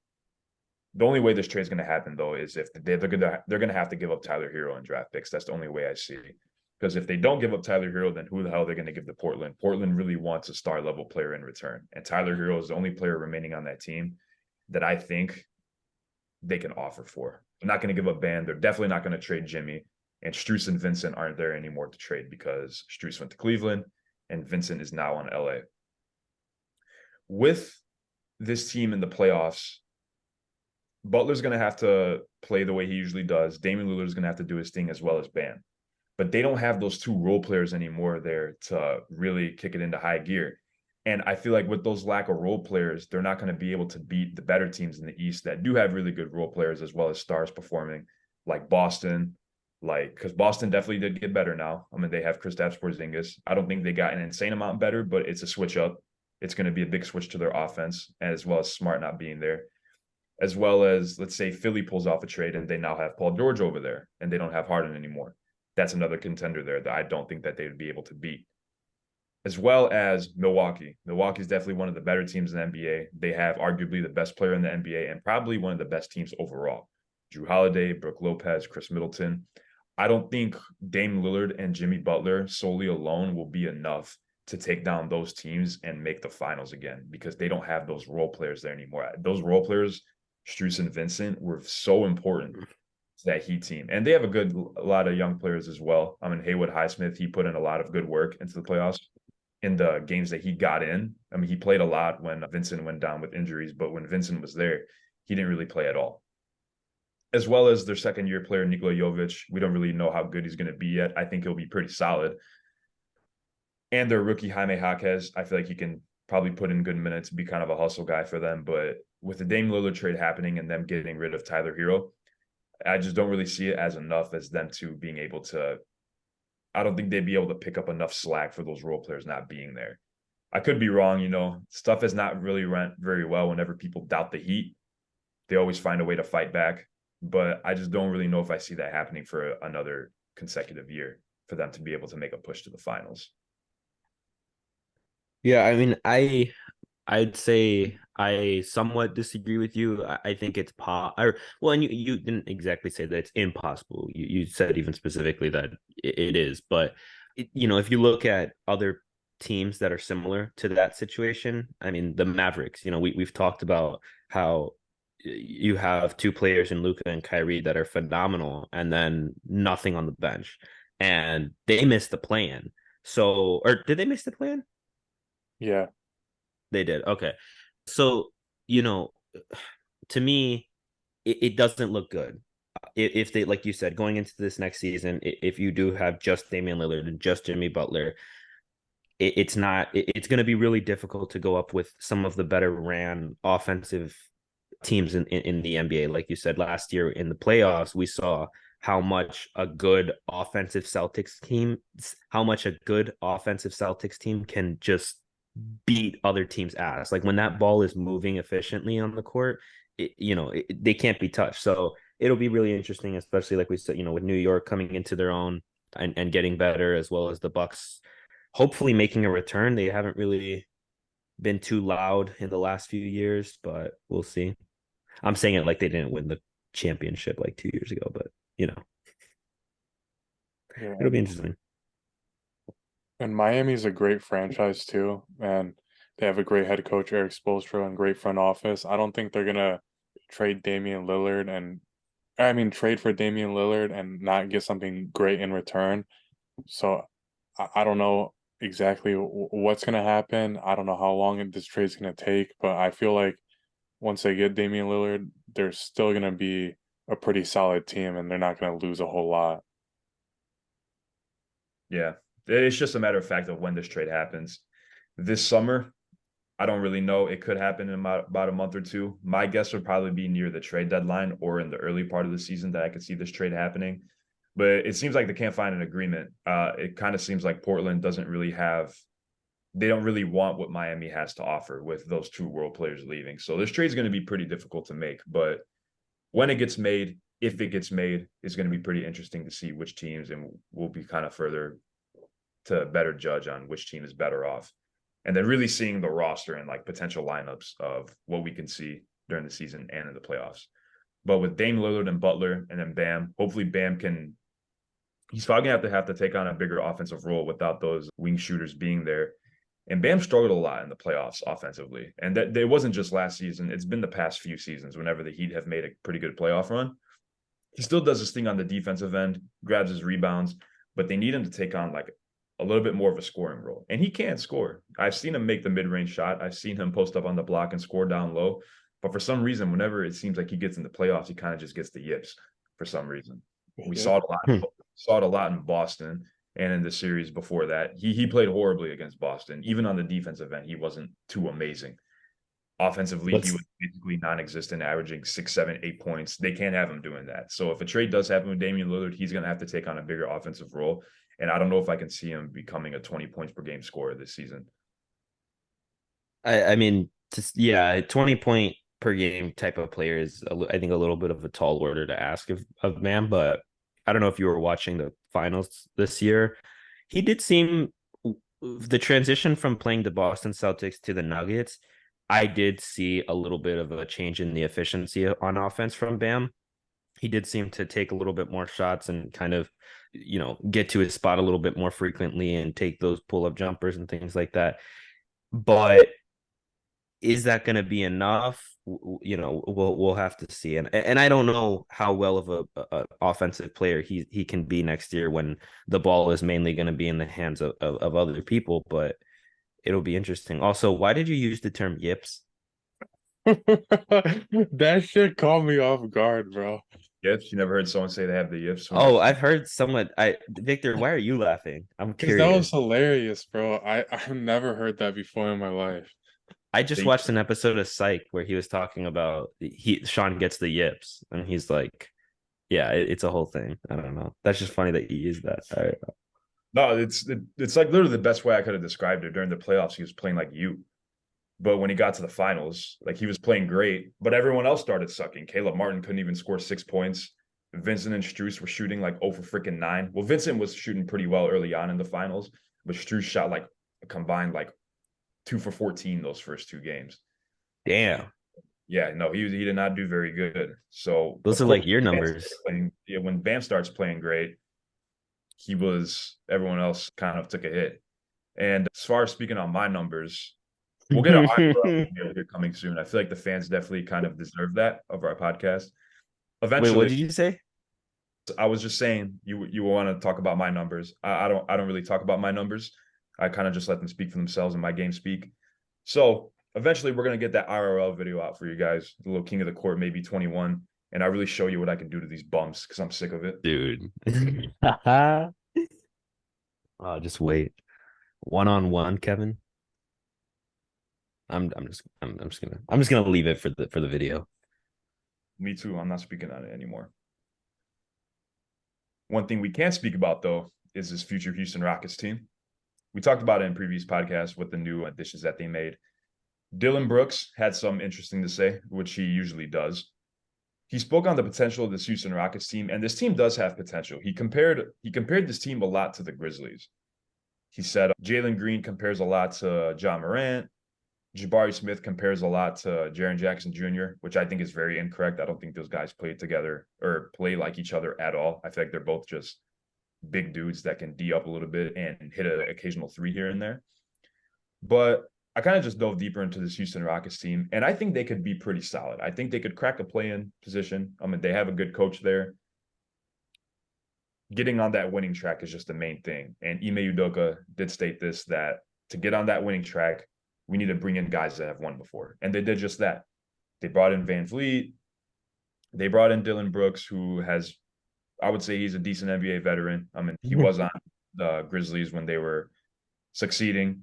only way this trade is going to happen though is if they're going to have to give up Tyler Hero and draft picks. That's the only way I see. Because if they don't give up Tyler Hero, then who the hell are they going to give to Portland? Portland really wants a star level player in return, and Tyler Hero is the only player remaining on that team that I think they can offer for. They're not going to give up Bam. They're definitely not going to trade Jimmy. And Strus and Vincent aren't there anymore to trade because Strus went to Cleveland and Vincent is now on LA. With this team in the playoffs, Butler's going to have to play the way he usually does. Damian Lillard is going to have to do his thing as well as Bam. But they don't have those two role players anymore there to really kick it into high gear. And I feel like with those lack of role players, they're not going to be able to beat the better teams in the East that do have really good role players as well as stars performing, like Boston, because Boston definitely did get better now. I mean, they have Kristaps Porzingis. I don't think they got an insane amount better, but it's a switch up. It's going to be a big switch to their offense, as well as Smart not being there. As well as, let's say Philly pulls off a trade and they now have Paul George over there and they don't have Harden anymore. That's another contender there that I don't think that they would be able to beat. As well as Milwaukee. Milwaukee is definitely one of the better teams in the NBA. They have arguably the best player in the NBA and probably one of the best teams overall. Drew Holiday, Brook Lopez, Chris Middleton. I don't think Dame Lillard and Jimmy Butler solely alone will be enough to take down those teams and make the finals again because they don't have those role players there anymore. Those role players, Strus and Vincent, were so important to that Heat team. And they have a lot of young players as well. I mean, Haywood Highsmith, he put in a lot of good work into the playoffs in the games that he got in. I mean, he played a lot when Vincent went down with injuries, but when Vincent was there, he didn't really play at all. As well as their second-year player, Nikola Jovic. We don't really know how good he's going to be yet. I think he'll be pretty solid. And their rookie, Jaime Jaquez, I feel like he can probably put in good minutes, be kind of a hustle guy for them. But with the Dame Lillard trade happening and them getting rid of Tyler Hero, I just don't really see it as enough as them two being able to – I don't think they'd be able to pick up enough slack for those role players not being there. I could be wrong, stuff has not really went very well whenever people doubt the Heat. They always find a way to fight back. But I just don't really know if I see that happening for another consecutive year for them to be able to make a push to the finals. Yeah, I mean, I'd say I somewhat disagree with you. I think it's well, and you didn't exactly say that it's impossible. You said even specifically that it is, but if you look at other teams that are similar to that situation, I mean, the Mavericks, we've talked about how you have two players in Luka and Kyrie that are phenomenal, and then nothing on the bench, and they missed the plan. So, or did they miss the plan? Yeah. They did. Okay. So, you know, to me, it doesn't look good. If they, like you said, going into this next season, if you do have just Damian Lillard and just Jimmy Butler, it's not, it's going to be really difficult to go up with some of the better ran offensive teams in the NBA. Like you said, last year in the playoffs, we saw how much a good offensive Celtics team, how much a good offensive Celtics team can just beat other teams' ass. Like when that ball is moving efficiently on the court, they can't be touched. So it'll be really interesting, especially like we said, with New York coming into their own and getting better, as well as the Bucks hopefully making a return. They haven't really been too loud in the last few years, but we'll see. I'm saying it like they didn't win the championship like 2 years ago, but Yeah. it'll be interesting. And Miami's a great franchise too, and they have a great head coach, Eric Spoelstra, and great front office. I don't think they're gonna trade Damian Lillard and I mean trade for Damian Lillard and not get something great in return. So I don't know exactly what's gonna happen. I don't know how long this trade's gonna take, but I feel like once they get Damian Lillard, they're still gonna be a pretty solid team, and they're not gonna lose a whole lot. Yeah. It's just a matter of fact of when this trade happens. This summer, I don't really know. It could happen in about a month or two. My guess would probably be near the trade deadline or in the early part of the season that I could see this trade happening. But it seems like they can't find an agreement. It kind of seems like Portland doesn't really they don't really want what Miami has to offer with those two world players leaving. So this trade is going to be pretty difficult to make. But when it gets made, if it gets made, it's going to be pretty interesting to see which teams, and we'll be kind of further to better judge on which team is better off. And then really seeing the roster and like potential lineups of what we can see during the season and in the playoffs. But with Dame Lillard and Butler and then Bam, hopefully Bam he's probably gonna have to take on a bigger offensive role without those wing shooters being there. And Bam struggled a lot in the playoffs offensively. And that it wasn't just last season, it's been the past few seasons whenever the Heat have made a pretty good playoff run. He still does this thing on the defensive end, grabs his rebounds, but they need him to take on like a little bit more of a scoring role. And he can't score. I've seen him make the mid-range shot. I've seen him post up on the block and score down low. But for some reason, whenever it seems like he gets in the playoffs, he kind of just gets the yips for some reason. We Yeah. saw it a lot in Boston and in the series before that. He played horribly against Boston. Even on the defensive end, he wasn't too amazing. Offensively, he Let's was basically non-existent, averaging 6, 7, 8 points. They can't have him doing that. So if a trade does happen with Damian Lillard, he's going to have to take on a bigger offensive role. And I don't know if I can see him becoming a 20 points per game scorer this season. I mean, just yeah, 20 point per game type of player is I think a little bit of a tall order to ask of man, but I don't know if you were watching the finals this year. He did seem the transition from playing the Boston Celtics to the Nuggets. I did see a little bit of a change in the efficiency on offense from Bam. He did seem to take a little bit more shots and kind of, get to his spot a little bit more frequently and take those pull up jumpers and things like that. But is that going to be enough? We'll have to see. And I don't know how well of a offensive player he can be next year when the ball is mainly going to be in the hands of other people. But it'll be interesting. Also, why did you use the term yips? That shit caught me off guard, bro. Yips? You never heard someone say they have the yips when Oh, I've heard someone. Victor, why are you laughing? I'm Because that was curious. hilarious, bro. I've never heard that before in my life. I just they watched an episode of Psych where he was talking about Sean gets the yips, and he's like, "Yeah, it's a whole thing." I don't know. That's just funny that you used that. All right. No, it's like literally the best way I could have described it. During the playoffs, he was playing like you. But when he got to the finals, like he was playing great, but everyone else started sucking. Caleb Martin couldn't even score 6 points. Vincent and Strus were shooting like 0 for freaking 9. Well, Vincent was shooting pretty well early on in the finals, but Strus shot like a combined like 2 for 14 those first 2 games. Damn. Yeah, no, he did not do very good. So Those of are course, like your numbers. when Bam starts playing great, everyone else kind of took a hit. And as far as speaking on my numbers, we'll get an Wait, IRL video coming soon. I feel like the fans definitely kind of deserve that of our podcast. what Eventually, did you say? I was just saying you want to talk about my numbers. I don't really talk about my numbers. I kind of just let them speak for themselves and my game speak. So eventually we're gonna get that IRL video out for you guys, the little King of the Court, maybe 21. And I really show you what I can do to these bums because I'm sick of it. Dude. Oh, just wait. One-on-one, Kevin. I'm just gonna leave it for the video. Me too. I'm not speaking on it anymore. One thing we can't speak about though is this future Houston Rockets team. We talked about it in previous podcasts with the new additions that they made. Dillon Brooks had some interesting to say, which he usually does. He spoke on the potential of this Houston Rockets team, and this team does have potential. He compared this team a lot to the Grizzlies. He said Jalen Green compares a lot to John Morant. Jabari Smith compares a lot to Jaren Jackson Jr., which I think is very incorrect. I don't think those guys play together or play like each other at all. I feel like they're both just big dudes that can D up a little bit and hit an occasional three here and there. But I kind of just dove deeper into this Houston Rockets team, and I think they could be pretty solid. I think they could crack a play-in position. I mean, they have a good coach there. Getting on that winning track is just the main thing. And Ime Udoka did state this, that to get on that winning track, we need to bring in guys that have won before. And they did just that. They brought in Van Vliet. They brought in Dillon Brooks, who has, I would say he's a decent NBA veteran. I mean, he was on the Grizzlies when they were succeeding.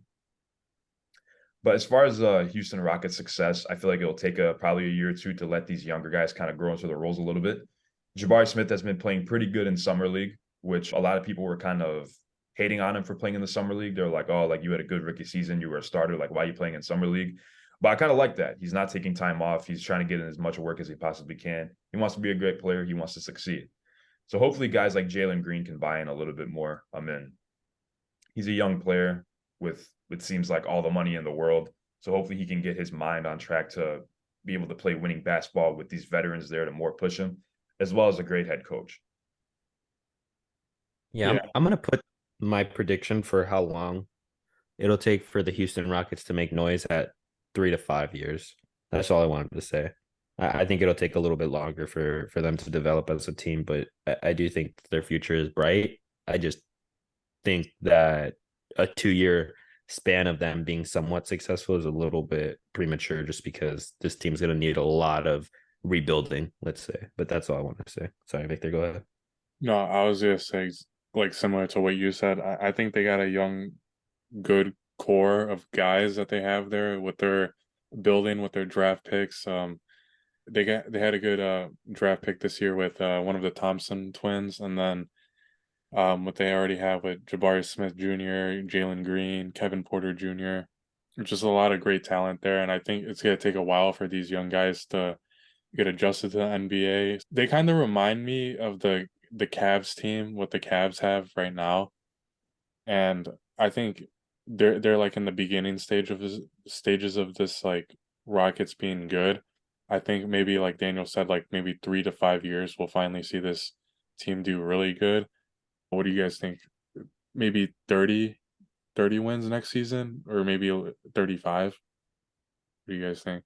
But as far as Houston Rockets success, I feel like it'll take probably a year or two to let these younger guys kind of grow into their roles a little bit. Jabari Smith has been playing pretty good in summer league, which a lot of people were kind of hating on him for playing in the summer league. They're like, "Oh, like you had a good rookie season, you were a starter. Like, why are you playing in summer league?" But I kind of like that. He's not taking time off. He's trying to get in as much work as he possibly can. He wants to be a great player. He wants to succeed. So hopefully, guys like Jalen Green can buy in a little bit more. I mean, he's a young player with it seems like all the money in the world. So hopefully he can get his mind on track to be able to play winning basketball with these veterans there to more push him, as well as a great head coach. Yeah, Yeah. I'm gonna put my prediction for how long it'll take for the Houston Rockets to make noise at 3 to 5 years. That's all I wanted to say. I think it'll take a little bit longer for them to develop as a team, but I do think their future is bright. I just think that a 2 year span of them being somewhat successful is a little bit premature just because this team's going to need a lot of rebuilding, let's say. But that's all I want to say. Sorry, Victor, go ahead. No, I was gonna say like similar to what you said. I think they got a young, good core of guys that they have there with their building with their draft picks. They had a good draft pick this year with one of the Thompson twins, and then what they already have with Jabari Smith Jr., Jalen Green, Kevin Porter Jr. Just a lot of great talent there, and I think it's gonna take a while for these young guys to get adjusted to the NBA. They kind of remind me of the Cavs team, what the Cavs have right now, and I think they're like in the beginning stages of this like Rockets being good. I think maybe like Daniel said, like maybe 3 to 5 years, we'll finally see this team do really good. What do you guys think? Maybe 30 wins next season, or maybe 35? What do you guys think?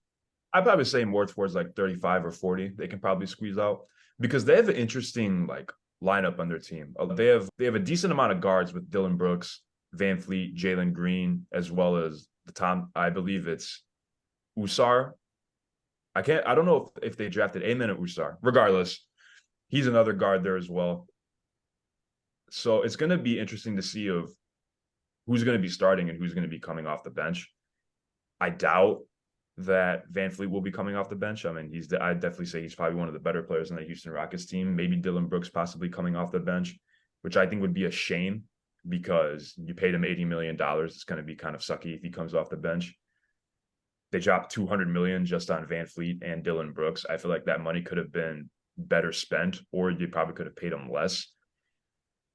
I'd probably say more towards like 35 or 40. They can probably squeeze out because they have an interesting like lineup on their team. They have a decent amount of guards with Dillon Brooks, Van Fleet, Jalen Green, as well as I believe it's Usar. I don't know if they drafted Amen or Usar. Regardless, he's another guard there as well. So it's going to be interesting to see of who's going to be starting and who's going to be coming off the bench. I doubt that Van Fleet will be coming off the bench. I mean, I'd definitely say he's probably one of the better players on the Houston Rockets team. Maybe Dillon Brooks possibly coming off the bench, which I think would be a shame because you paid him $80 million. It's going to be kind of sucky if he comes off the bench. They dropped $200 million just on Van Fleet and Dillon Brooks. I feel like that money could have been better spent, or you probably could have paid him less.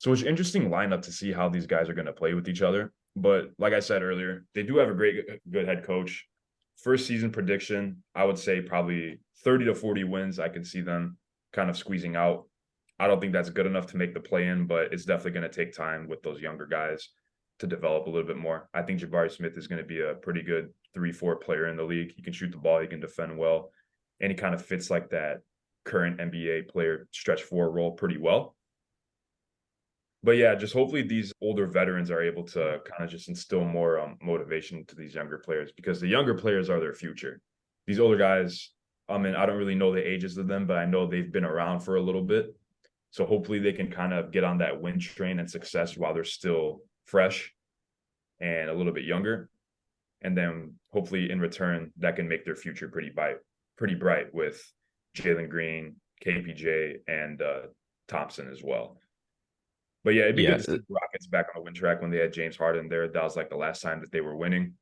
So it's an interesting lineup to see how these guys are going to play with each other. But like I said earlier, they do have a good head coach. First season prediction, I would say probably 30 to 40 wins. I can see them kind of squeezing out. I don't think that's good enough to make the play in, but it's definitely going to take time with those younger guys to develop a little bit more. I think Jabari Smith is going to be a pretty good 3-4 player in the league. He can shoot the ball, he can defend well, and he kind of fits like that current NBA player stretch four role pretty well. But yeah, just hopefully these older veterans are able to kind of just instill more motivation to these younger players, because the younger players are their future. These older guys, I mean, I don't really know the ages of them, but I know they've been around for a little bit. So hopefully they can kind of get on that win train and success while they're still fresh and a little bit younger. And then hopefully in return, that can make their future pretty bright with Jalen Green, KPJ, and Thompson as well. But yeah, it'd be good Yeah, to see the Rockets back on the win track when they had James Harden there. That was like the last time that they were winning.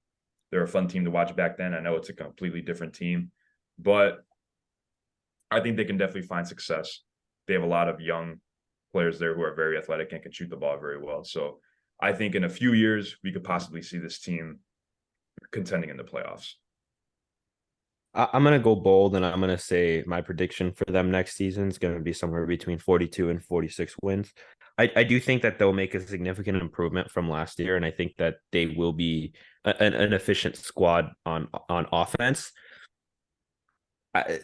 They're a fun team to watch back then. I know it's a completely different team, but I think they can definitely find success. They have a lot of young players there who are very athletic and can shoot the ball very well. So I think in a few years, we could possibly see this team contending in the playoffs. I'm gonna go bold and I'm gonna say my prediction for them next season is gonna be somewhere between 42 and 46 wins. I do think that they'll make a significant improvement from last year, and I think that they will be an efficient squad on offense.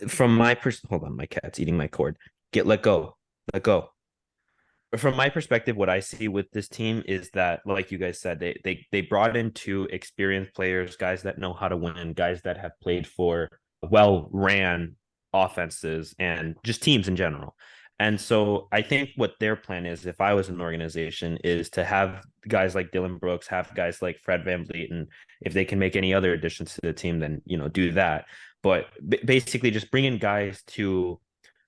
From my hold on, my cat's eating my cord. Let go, let go. From my perspective, what I see with this team is that, like you guys said, they brought in two experienced players, guys that know how to win, guys that have played for well ran offenses and just teams in general. And so I think what their plan is, if I was an organization, is to have guys like Dillon Brooks, have guys like Fred VanVleet, and if they can make any other additions to the team, then do that. But basically, just bring in guys to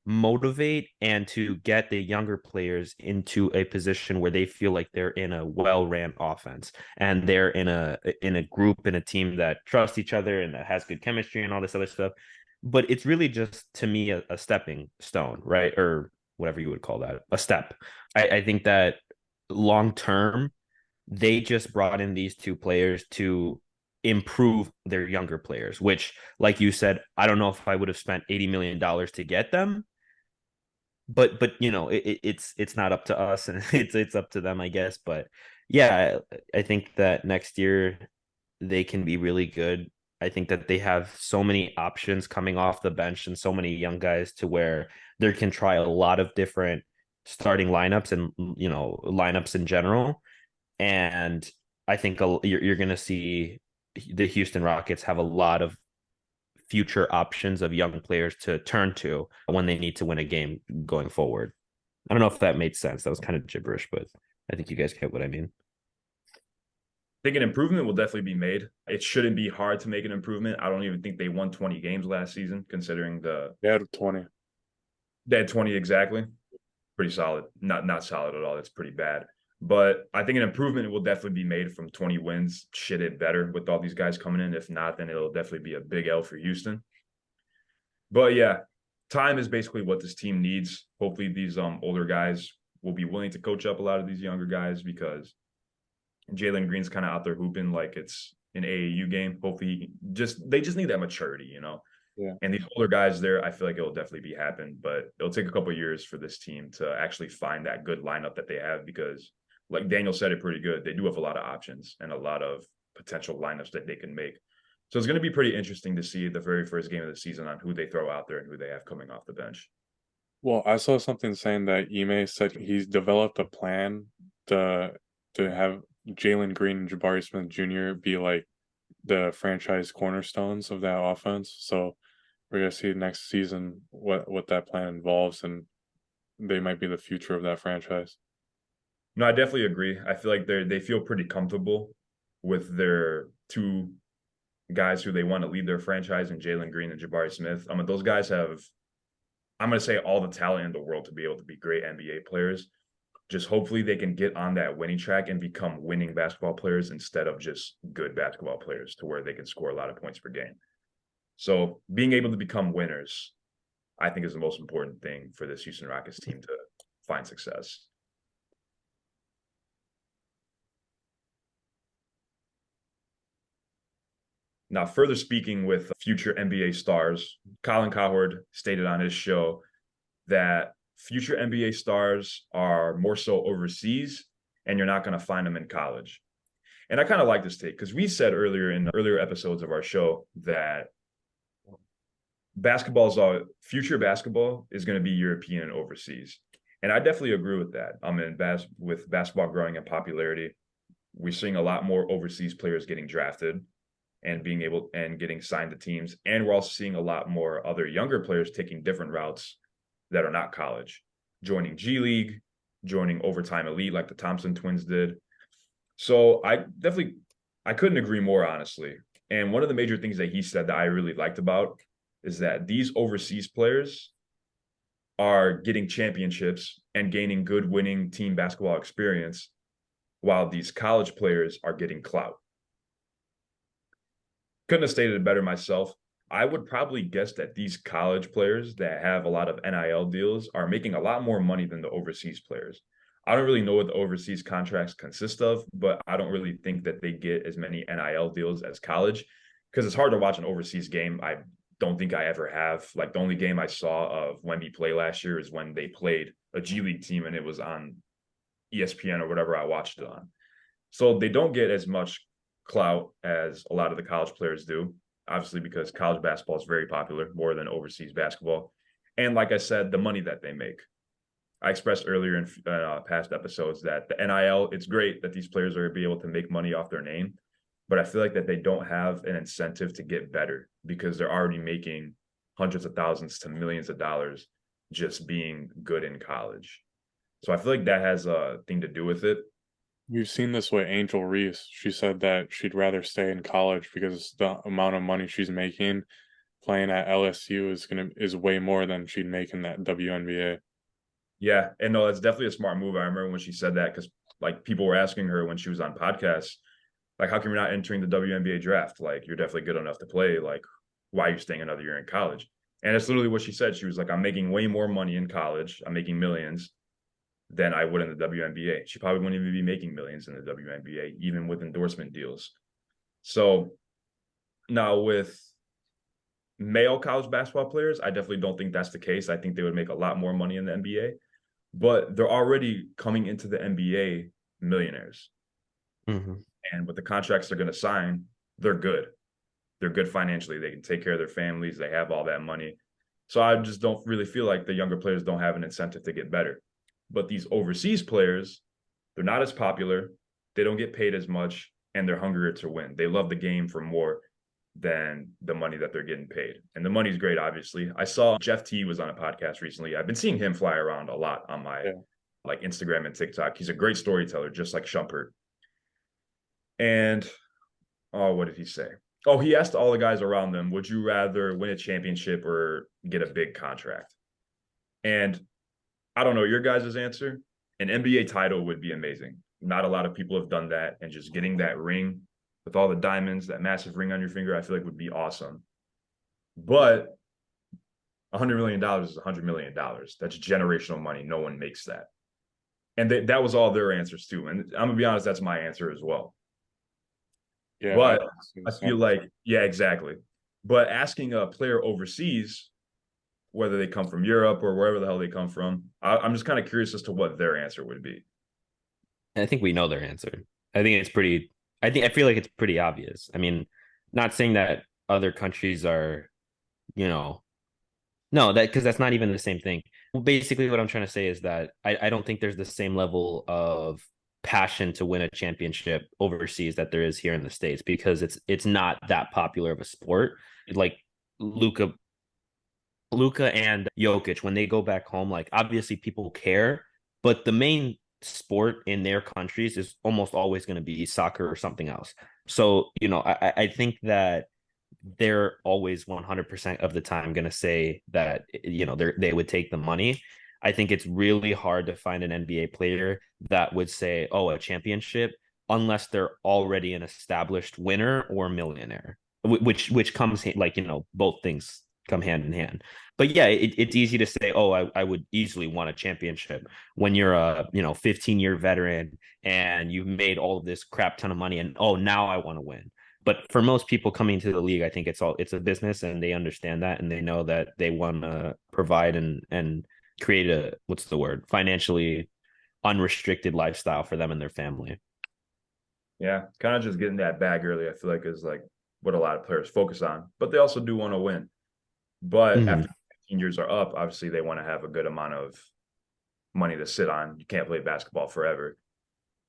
motivate and to get the younger players into a position where they feel like they're in a well-ran offense and they're in a group, in a team that trusts each other and that has good chemistry and all this other stuff. But it's really just, to me, a stepping stone, right? Or whatever you would call that, a step. I think that long term, they just brought in these two players to improve their younger players, which, like you said, I don't know if I would have spent $80 million to get them, but it's not up to us, and it's up to them, I guess. But yeah, I think that next year they can be really good. I think that they have so many options coming off the bench and so many young guys to where they can try a lot of different starting lineups and lineups in general. And I think you're going to see the Houston Rockets have a lot of future options of young players to turn to when they need to win a game going forward. I don't know if that made sense. That was kind of gibberish, but I think you guys get what I mean. I think an improvement will definitely be made. It shouldn't be hard to make an improvement. I don't even think they won 20 games last season, considering They had 20. they had 20 exactly. Pretty solid. Not solid at all. That's pretty bad. But I think an improvement will definitely be made from 20 wins. Should it better with all these guys coming in? If not, then it'll definitely be a big L for Houston. But yeah, time is basically what this team needs. Hopefully these older guys will be willing to coach up a lot of these younger guys, because Jalen Green's kind of out there hooping like it's an AAU game. Hopefully they just need that maturity. Yeah. And these older guys there, I feel like it'll definitely be happen, but it'll take a couple of years for this team to actually find that good lineup that they have, because like Daniel said it pretty good, they do have a lot of options and a lot of potential lineups that they can make. So it's going to be pretty interesting to see the very first game of the season on who they throw out there and who they have coming off the bench. Well, I saw something saying that Ime said he's developed a plan to have Jalen Green and Jabari Smith Jr. be like the franchise cornerstones of that offense. So we're gonna see next season what that plan involves, and they might be the future of that franchise. No, I definitely agree. I feel like they feel pretty comfortable with their two guys who they want to lead their franchise, in Jalen Green and Jabari Smith. I mean, those guys have, I'm going to say, all the talent in the world to be able to be great NBA players. Just hopefully they can get on that winning track and become winning basketball players instead of just good basketball players, to where they can score a lot of points per game. So being able to become winners, I think, is the most important thing for this Houston Rockets team to find success. Now, further speaking with future NBA stars, Colin Cowherd stated on his show that future NBA stars are more so overseas and you're not going to find them in college. And I kind of like this take because we said earlier in earlier episodes of our show that future basketball is going to be European and overseas. And I definitely agree with that. With basketball growing in popularity, we're seeing a lot more overseas players getting drafted and getting signed to teams. And we're also seeing a lot more other younger players taking different routes that are not college, joining G League, joining Overtime Elite like the Thompson twins did. So I couldn't agree more, honestly. And one of the major things that he said that I really liked about is that these overseas players are getting championships and gaining good winning team basketball experience, while these college players are getting clout. Couldn't have stated it better myself. I would probably guess that these college players that have a lot of NIL deals are making a lot more money than the overseas players. I don't really know what the overseas contracts consist of, but I don't really think that they get as many NIL deals as college because it's hard to watch an overseas game. I don't think I ever have. Like the only game I saw of Wemby play last year is when they played a G League team and it was on ESPN or whatever I watched it on. So they don't get as much clout as a lot of the college players do, obviously because college basketball is very popular, more than overseas basketball. And like I said, the money that they make. I expressed earlier in past episodes that the NIL, it's great that these players are be able to make money off their name, but I feel like that they don't have an incentive to get better because they're already making hundreds of thousands to millions of dollars just being good in college. So I feel like that has a thing to do with it. We've seen this with Angel Reese. She said that she'd rather stay in college because the amount of money she's making playing at LSU is way more than she'd make in that WNBA. Yeah, and no, that's definitely a smart move. I remember when she said that because like people were asking her when she was on podcasts, like, how come you're not entering the WNBA draft? Like, you're definitely good enough to play. Like, why are you staying another year in college? And it's literally what she said. She was like, I'm making way more money in college. I'm making millions than I would in the WNBA. She probably wouldn't even be making millions in the WNBA, even with endorsement deals. So now with male college basketball players, I definitely don't think that's the case. I think they would make a lot more money in the NBA, but they're already coming into the NBA millionaires. Mm-hmm. And with the contracts they're going to sign, they're good. They're good financially. They can take care of their families. They have all that money. So I just don't really feel like the younger players don't have an incentive to get better. But these overseas players, they're not as popular. They don't get paid as much, and they're hungrier to win. They love the game for more than the money that they're getting paid. And the money's great, obviously. I saw Jeff T was on a podcast recently. I've been seeing him fly around a lot on my like Instagram and TikTok. He's a great storyteller, just like Shumpert. And what did he say? Oh, he asked all the guys around them, would you rather win a championship or get a big contract? And I don't know your guys' answer. An NBA title would be amazing. Not a lot of people have done that. And just getting that ring with all the diamonds, that massive ring on your finger, I feel like would be awesome. But $100 million is $100 million. That's generational money. No one makes that. And that was all their answers too. And I'm going to be honest, that's my answer as well. Yeah, but I feel like, yeah, exactly. But asking a player overseas, whether they come from Europe or wherever the hell they come from, I'm just kind of curious as to what their answer would be. I think we know their answer. I feel like it's pretty obvious. I mean, not saying that other countries are, no, because that's not even the same thing. Basically, what I'm trying to say is that I don't think there's the same level of passion to win a championship overseas that there is here in the States because it's not that popular of a sport. Like Luka and Jokic, when they go back home, like obviously people care, but the main sport in their countries is almost always going to be soccer or something else. So, I think that they're always 100% of the time going to say that, they would take the money. I think it's really hard to find an NBA player that would say, oh, a championship, unless they're already an established winner or millionaire, which comes like, both things come hand in hand. But yeah, it's easy to say, oh, I would easily want a championship when you're a 15-year veteran and you've made all of this crap ton of money and, oh, now I want to win. But for most people coming to the league, I think it's a business, and they understand that, and they know that they want to provide and create a, what's the word, financially unrestricted lifestyle for them and their family. Yeah, kind of just getting that bag early, I feel like is like what a lot of players focus on, but they also do want to win. But Mhm. after 15 years are up, obviously they want to have a good amount of money to sit on. You can't play basketball forever,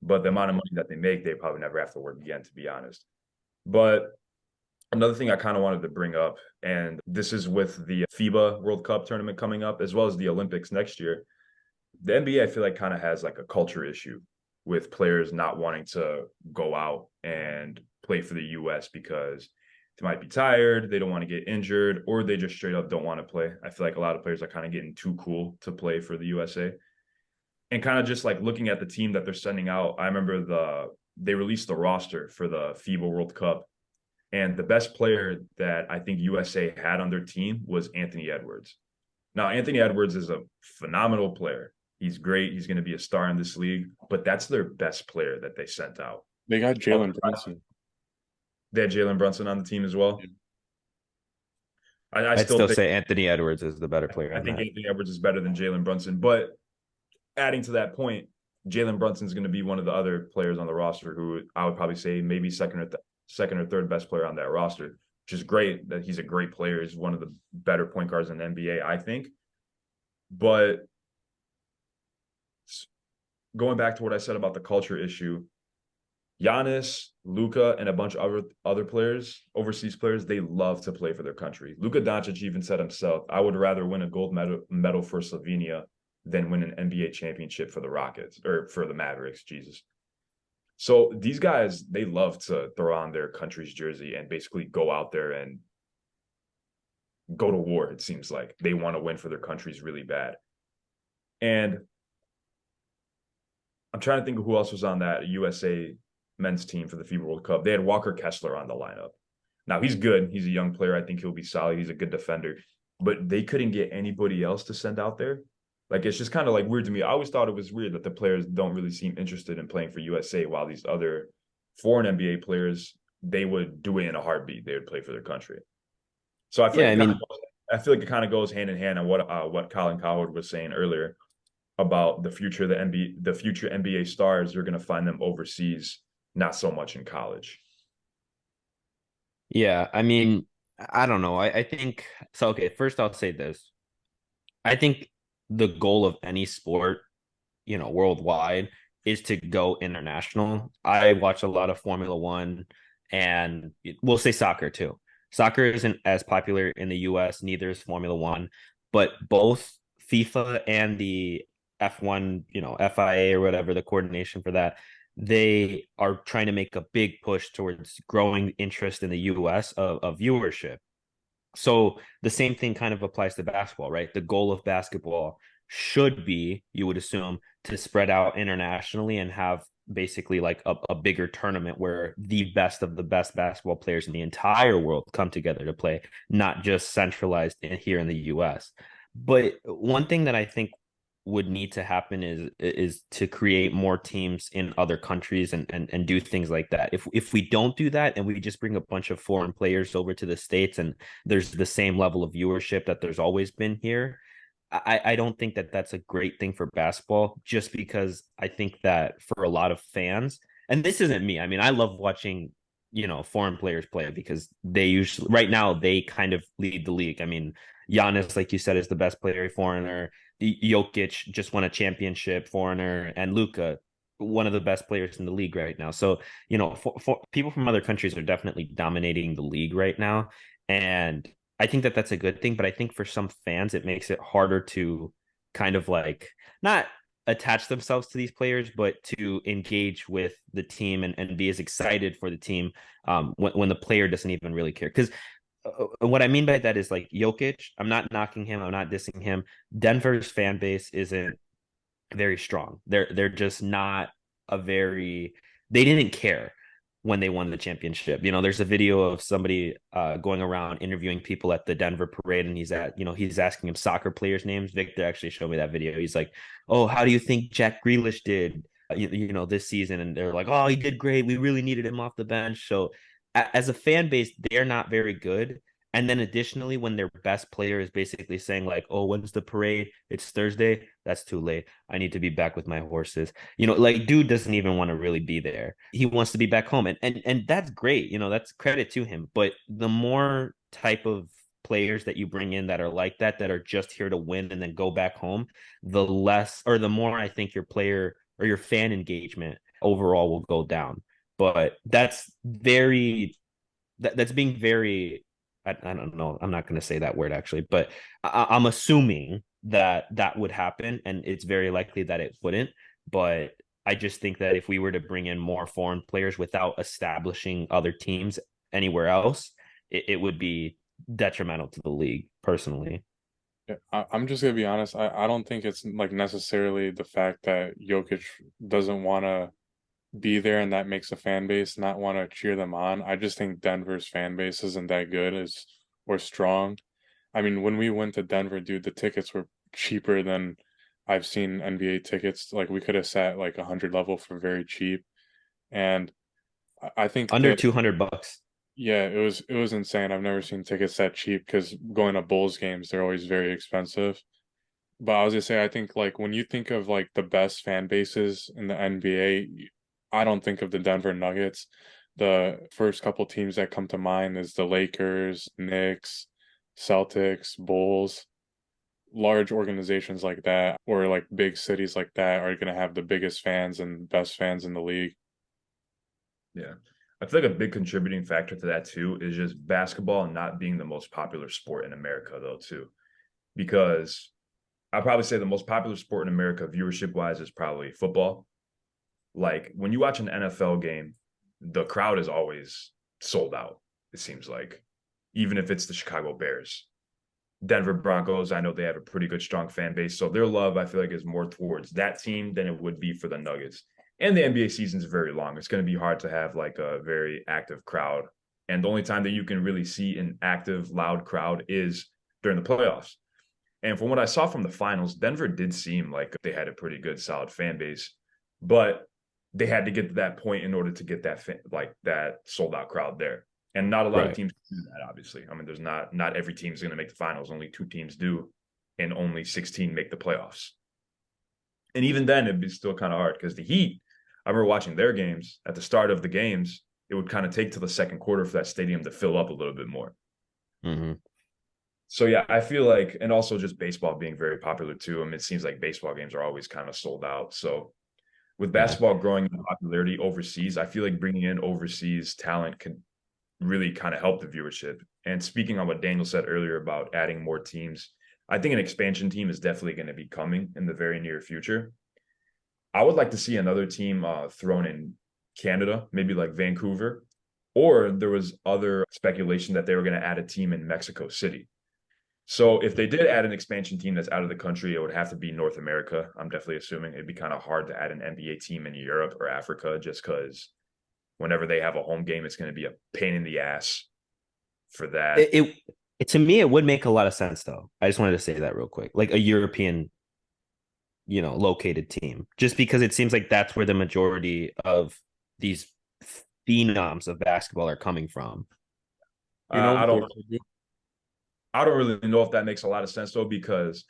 but the amount of money that they make, they probably never have to work again, to be honest. But another thing I kind of wanted to bring up, and this is with the FIBA World Cup tournament coming up, as well as the Olympics next year. The NBA, I feel like, kind of has like a culture issue with players not wanting to go out and play for the US because they might be tired, they don't want to get injured, or they just straight up don't want to play. I feel like a lot of players are kind of getting too cool to play for the USA. And kind of just like looking at the team that they're sending out, I remember they released the roster for the FIBA World Cup. And the best player that I think USA had on their team was Anthony Edwards. Now, Anthony Edwards is a phenomenal player. He's great. He's going to be a star in this league, but that's their best player that they sent out. They got Jalen Brunson. They had Jalen Brunson on the team as well. Yeah. I I'd still still think say Anthony Edwards is the better player I in think that. Anthony Edwards is better than Jalen Brunson. But adding to that point, Jalen Brunson is going to be one of the other players on the roster who I would probably say maybe second or third best player on that roster, which is great that he's a great player. He's one of the better point guards in the NBA, I think. But going back to what I said about the culture issue, Giannis, Luka, and a bunch of other players, overseas players, they love to play for their country. Luka Doncic even said himself, "I would rather win a gold medal for Slovenia than win an NBA championship for the Rockets or for the Mavericks." Jesus. So these guys, they love to throw on their country's jersey and basically go out there and go to war. It seems like they want to win for their countries really bad. And I'm trying to think of who else was on that USA men's team for the FIBA World Cup. They had Walker Kessler on the lineup. Now he's good. He's a young player. I think he'll be solid. He's a good defender. But they couldn't get anybody else to send out there. Like it's just kind of like weird to me. I always thought it was weird that the players don't really seem interested in playing for USA, while these other foreign NBA players, they would do it in a heartbeat. They would play for their country. So Yeah, I mean, I feel like it kind of goes hand in hand on what Colin Cowherd was saying earlier about the future of the future NBA stars. You're going to find them overseas, not so much in college. yeah, I mean, I don't know. I think so. Okay, first I'll say this. I think the goal of any sport, worldwide, is to go international. I watch a lot of Formula One, and we'll say soccer too. Soccer isn't as popular in the US, neither is Formula One, but both FIFA and the F1, FIA or whatever, the coordination for that, they are trying to make a big push towards growing interest in the US of viewership. So the same thing kind of applies to basketball, right? The goal of basketball should be, you would assume, to spread out internationally and have basically like a bigger tournament where the best of the best basketball players in the entire world come together to play, not just centralized here in the US. But one thing that I think would need to happen is to create more teams in other countries and do things like that. If we don't do that and we just bring a bunch of foreign players over to the States and there's the same level of viewership that there's always been here, I don't think that that's a great thing for basketball, just because I think that for a lot of fans, and this isn't me, I mean, I love watching, foreign players play because they usually, right now, they kind of lead the league. I mean, Giannis, like you said, is the best player foreigner. Jokic just won a championship foreigner, and Luka, one of the best players in the league right now. So, for people from other countries are definitely dominating the league right now. And I think that that's a good thing, but I think for some fans, it makes it harder to kind of like not attach themselves to these players, but to engage with the team and be as excited for the team when the player doesn't even really care. Because what I mean by that is like Jokic, I'm not knocking him, I'm not dissing him. Denver's fan base isn't very strong. They're just not a very, they didn't care when they won the championship. There's a video of somebody going around interviewing people at the Denver parade, and he's asking him soccer players' names. Victor actually showed me that video. He's like, "Oh, how do you think Jack Grealish did, this season?" And they're like, "Oh, he did great. We really needed him off the bench." So as a fan base, they're not very good. And then additionally, when their best player is basically saying like, "Oh, when's the parade? It's Thursday. That's too late. I need to be back with my horses." Like dude doesn't even want to really be there. He wants to be back home, and that's great. That's credit to him. But the more type of players that you bring in that are like that are just here to win and then go back home, the less or the more I think your player or your fan engagement overall will go down. But that's being very, I don't know, I'm not going to say that word actually, but I'm assuming that that would happen, and it's very likely that it wouldn't. But I just think that if we were to bring in more foreign players without establishing other teams anywhere else, it would be detrimental to the league personally. Yeah, I'm just gonna be honest. I don't think it's like necessarily the fact that Jokic doesn't want to be there and that makes a fan base not want to cheer them on. I just think Denver's fan base isn't that good as or strong. I mean, when we went to Denver, dude, the tickets were cheaper than I've seen NBA tickets. Like we could have sat like 100 level for very cheap. And I think Under that 200 bucks. yeah, it was insane. I've never seen tickets that cheap because going to Bulls games, they're always very expensive. But I was gonna say, I think like when you think of like the best fan bases in the NBA, I don't think of the Denver Nuggets. The first couple teams that come to mind is the Lakers, Knicks, Celtics, Bulls. Large organizations like that, or like big cities like that, are gonna have the biggest fans and best fans in the league. Yeah. I feel like a big contributing factor to that too is just basketball not being the most popular sport in America, though, too. Because I'd probably say the most popular sport in America, viewership wise, is probably football. Like when you watch an NFL game, the crowd is always sold out, it seems like, even if it's the Chicago Bears. Denver Broncos, I know they have a pretty good, strong fan base. So their love, I feel like, is more towards that team than it would be for the Nuggets. And the NBA season is very long. It's going to be hard to have like a very active crowd. And the only time that you can really see an active, loud crowd is during the playoffs. And from what I saw from the finals, Denver did seem like they had a pretty good, solid fan base, but they had to get to that point in order to get that like that sold out crowd there. And not a lot of Right. teams do that, obviously. I mean, there's not every team's going to make the finals. Only two teams do, and only 16 make the playoffs. And even then, it'd be still kind of hard because the Heat, I remember watching their games at the start of the games, it would kind of take to the second quarter for that stadium to fill up a little bit more. Mm-hmm. So yeah, I feel like, and also just baseball being very popular too. I mean, it seems like baseball games are always kind of sold out. So with Yeah. basketball growing in popularity overseas, I feel like bringing in overseas talent can really kind of help the viewership. And speaking on what Daniel said earlier about adding more teams, I think an expansion team is definitely going to be coming in the very near future. I would like to see another team thrown in Canada, maybe like Vancouver, or there was other speculation that they were going to add a team in Mexico City. So if they did add an expansion team that's out of the country, it would have to be North America. I'm definitely assuming it'd be kind of hard to add an NBA team in Europe or Africa just because whenever they have a home game, it's going to be a pain in the ass for that. It to me, it would make a lot of sense though. I just wanted to say that real quick, like a European, located team, just because it seems like that's where the majority of these phenoms of basketball are coming from. You know I what don't they should do? I don't really know if that makes a lot of sense though because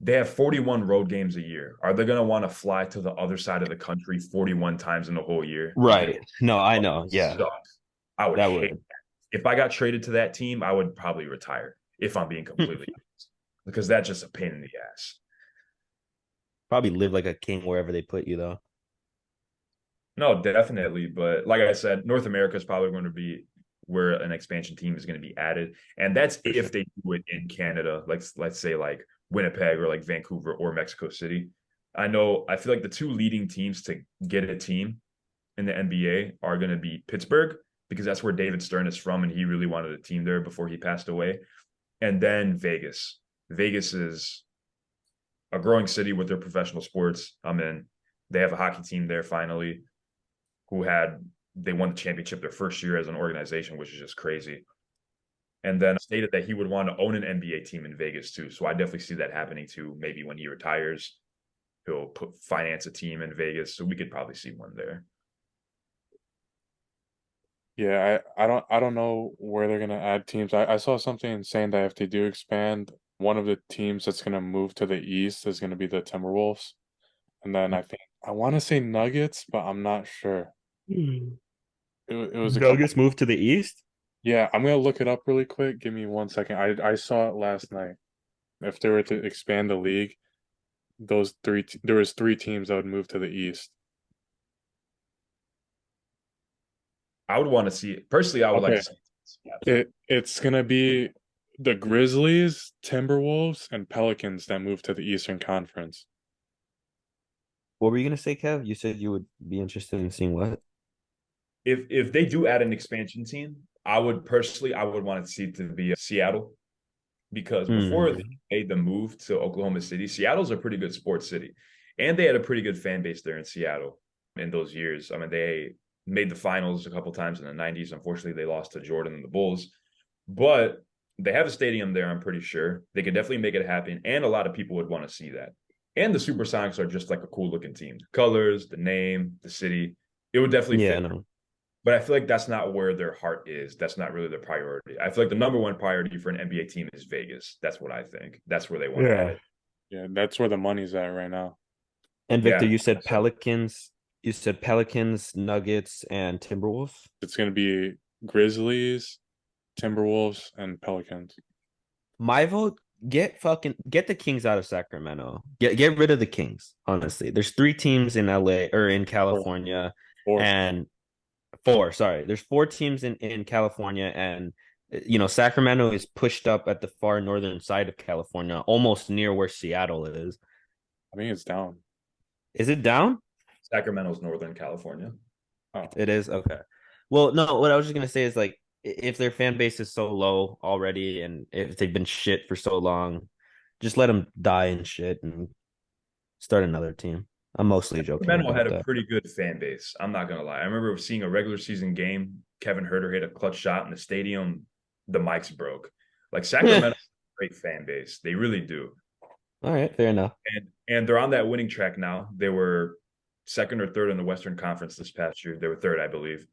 they have 41 road games a year. Are they going to want to fly to the other side of the country 41 times in the whole year? Even Right. No, I know. Yeah, sucks. I would that hate would that. If I got traded to that team, I would probably retire if I'm being completely honest, because that's just a pain in the ass. probably live like a king wherever they put you, though. No, definitely. But like I said, North America is probably going to be where an expansion team is going to be added. And that's For sure. if they do it in Canada, like let's say like Winnipeg or like Vancouver or Mexico City. I feel like the two leading teams to get a team in the NBA are going to be Pittsburgh, because that's where David Stern is from and he really wanted a team there before he passed away. And then Vegas. Vegas is a growing city with their professional sports. I mean, they have a hockey team there finally who had they won the championship their first year as an organization, which is just crazy. And then stated that he would want to own an NBA team in Vegas too. So I definitely see that happening too. Maybe when he retires, he'll finance a team in Vegas. So we could probably see one there. Yeah, I don't know where they're gonna add teams. I saw something saying that if they do expand, one of the teams that's gonna move to the east is gonna be the Timberwolves. And then I want to say Nuggets, but I'm not sure. Hmm. It was a couple. Nuggets moved to the East. Yeah, I'm gonna look it up really quick. Give me 1 second. I saw it last night. If they were to expand the league, there was three teams that would move to the East. I would want to see it. Personally, I would like to Okay, see Seattle. it's gonna be the Grizzlies, Timberwolves, and Pelicans that move to the Eastern Conference. What were you gonna say, Kev? You said you would be interested in seeing what? If they do add an expansion team, I would want to see it to be Seattle because before they Hmm. made the move to Oklahoma City, Seattle's a pretty good sports city, and they had a pretty good fan base there in Seattle in those years. I mean, they made the finals a couple times in the '90s. Unfortunately, they lost to Jordan and the Bulls, but they have a stadium there. I'm pretty sure they could definitely make it happen, and a lot of people would want to see that. And the Supersonics are just like a cool looking team. The colors, the name, the city, it would definitely Yeah, fit. no. But I feel like that's not where their heart is. That's not really their priority. I feel like the number one priority for an NBA team is Vegas. That's what I think. That's where they want to add Yeah. it. Yeah, that's where the money's at right now. And Victor, Yeah. you said So Pelicans. You said Pelicans, Nuggets, and Timberwolves. It's gonna be Grizzlies, Timberwolves, and Pelicans. My vote, get the Kings out of Sacramento. Get rid of the Kings, honestly. There's three teams in LA or in Four, California four. and four, sorry. There's four teams in California and Sacramento is pushed up at the far northern side of California, almost near where Seattle is. I think it's down. Is it down? Sacramento's Northern California. Oh, It is okay. Well, no, what I was just gonna say is like if their fan base is so low already, and if they've been shit for so long, just let them die and shit and start another team. I'm mostly joking Sacramento had about a that. pretty good fan base. I'm not gonna lie. I remember seeing a regular season game. Kevin Herter hit a clutch shot in the stadium. The mics broke. Like Yeah. Sacramento, great fan base. They really do. All right, fair enough. And they're on that winning track now. They were second or third in the Western Conference this past year. They were third, I believe.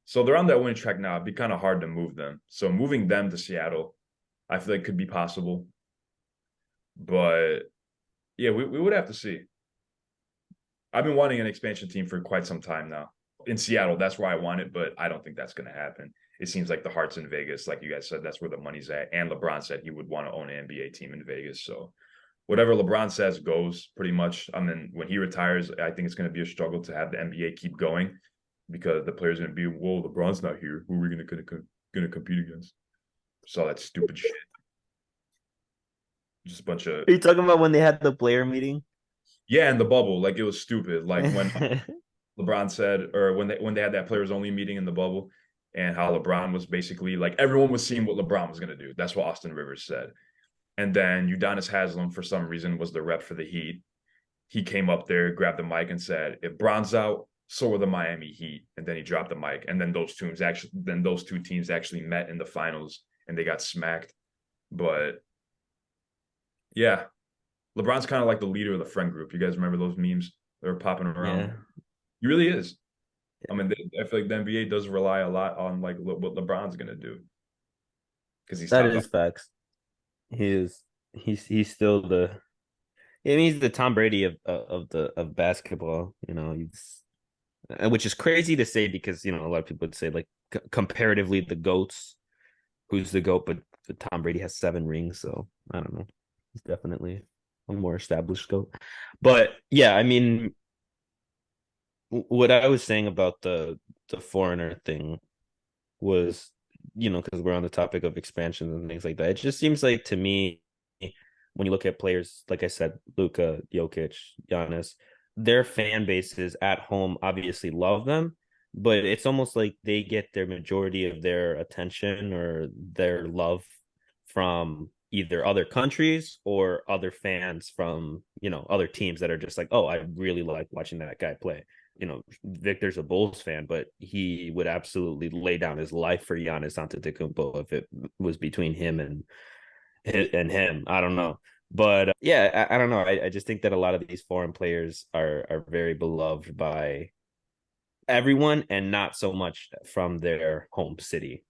So they're on that winning track now. It'd be kind of hard to move them. So moving them to Seattle, I feel like could be possible. But yeah, we would have to see. I've been wanting an expansion team for quite some time now. In Seattle, that's where I want it, but I don't think that's going to happen. It seems like the heart's in Vegas, like you guys said, that's where the money's at. And LeBron said he would want to own an NBA team in Vegas. So whatever LeBron says goes pretty much. I mean, when he retires, I think it's going to be a struggle to have the NBA keep going because the players are going to be, whoa, LeBron's not here. Who are we going to compete against? So that stupid shit. Just a bunch of Are you talking about when they had the player meeting? yeah, in the bubble, like it was stupid. Like when LeBron said, or when they had that players only meeting in the bubble, and how LeBron was basically like everyone was seeing what LeBron was going to do. That's what Austin Rivers said. And then Udonis Haslam, for some reason, was the rep for the Heat. He came up there, grabbed the mic, and said, "If Bron's out, so are the Miami Heat." And then he dropped the mic. And then those two teams actually met in the finals, and they got smacked. But yeah, LeBron's kind of like the leader of the friend group. You guys remember those memes that were popping around? Yeah, He really is. I mean, I feel like the NBA does rely a lot on like what LeBron's gonna do because he's that top dog. is facts. He is. He's still the. I mean, he's the Tom Brady of basketball. Which is crazy to say because a lot of people would say like comparatively the goats, who's the goat, but Tom Brady has 7 rings, so I don't know. He's definitely a more established goat. But yeah, I mean, what I was saying about the foreigner thing was, because we're on the topic of expansions and things like that. It just seems like to me, when you look at players, like I said, Luka, Jokic, Giannis, their fan bases at home obviously love them, but it's almost like they get their majority of their attention or their love from either other countries or other fans from, other teams that are just like, oh, I really like watching that guy play. Victor's a Bulls fan, but he would absolutely lay down his life for Giannis Antetokounmpo if it was between him and him. I don't know, but yeah, I don't know. I just think that a lot of these foreign players are very beloved by everyone and not so much from their home city.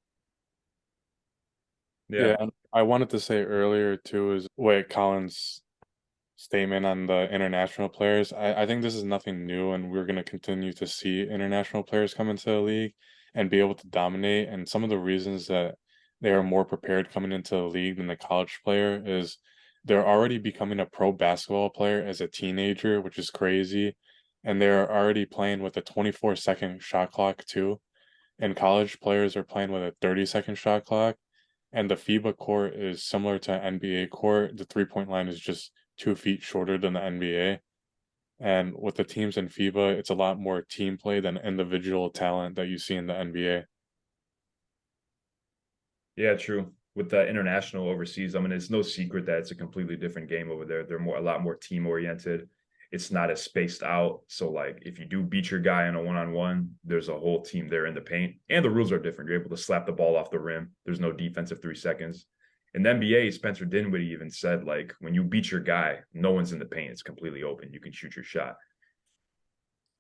Yeah, and I wanted to say earlier too is Wade Collins' statement on the international players. I think this is nothing new, and we're going to continue to see international players come into the league and be able to dominate. And some of the reasons that they are more prepared coming into the league than the college player is they're already becoming a pro basketball player as a teenager, which is crazy. And they're already playing with a 24-second shot clock too. And college players are playing with a 30-second shot clock. And the FIBA court is similar to NBA court. The 3-point line is just 2 feet shorter than the NBA. And with the teams in FIBA, it's a lot more team play than individual talent that you see in the NBA. Yeah, true. With the international overseas, I mean, it's no secret that it's a completely different game over there. They're a lot more team oriented. It's not as spaced out. So, like, if you do beat your guy in a one-on-one, there's a whole team there in the paint, and the rules are different. You're able to slap the ball off the rim. There's no defensive 3 seconds. In the NBA, Spencer Dinwiddie even said, like, when you beat your guy, no one's in the paint. It's completely open. You can shoot your shot.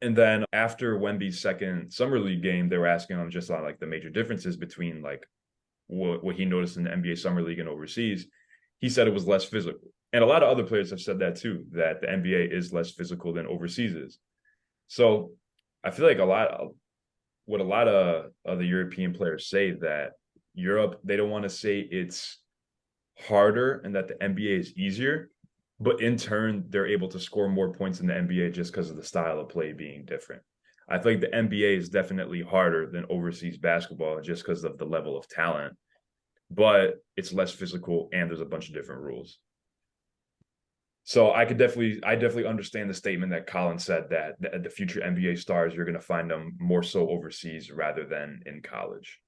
And then after Wemby's second summer league game, they were asking him just on like the major differences between like what he noticed in the NBA summer league and overseas. He said it was less physical. And a lot of other players have said that too, that the NBA is less physical than overseas is. So I feel like a lot of the European players say that Europe, they don't want to say it's harder and that the NBA is easier, but in turn, they're able to score more points in the NBA just because of the style of play being different. I think the NBA is definitely harder than overseas basketball just because of the level of talent, but it's less physical and there's a bunch of different rules. So I definitely understand the statement that Colin said that the future NBA stars, you're going to find them more so overseas rather than in college.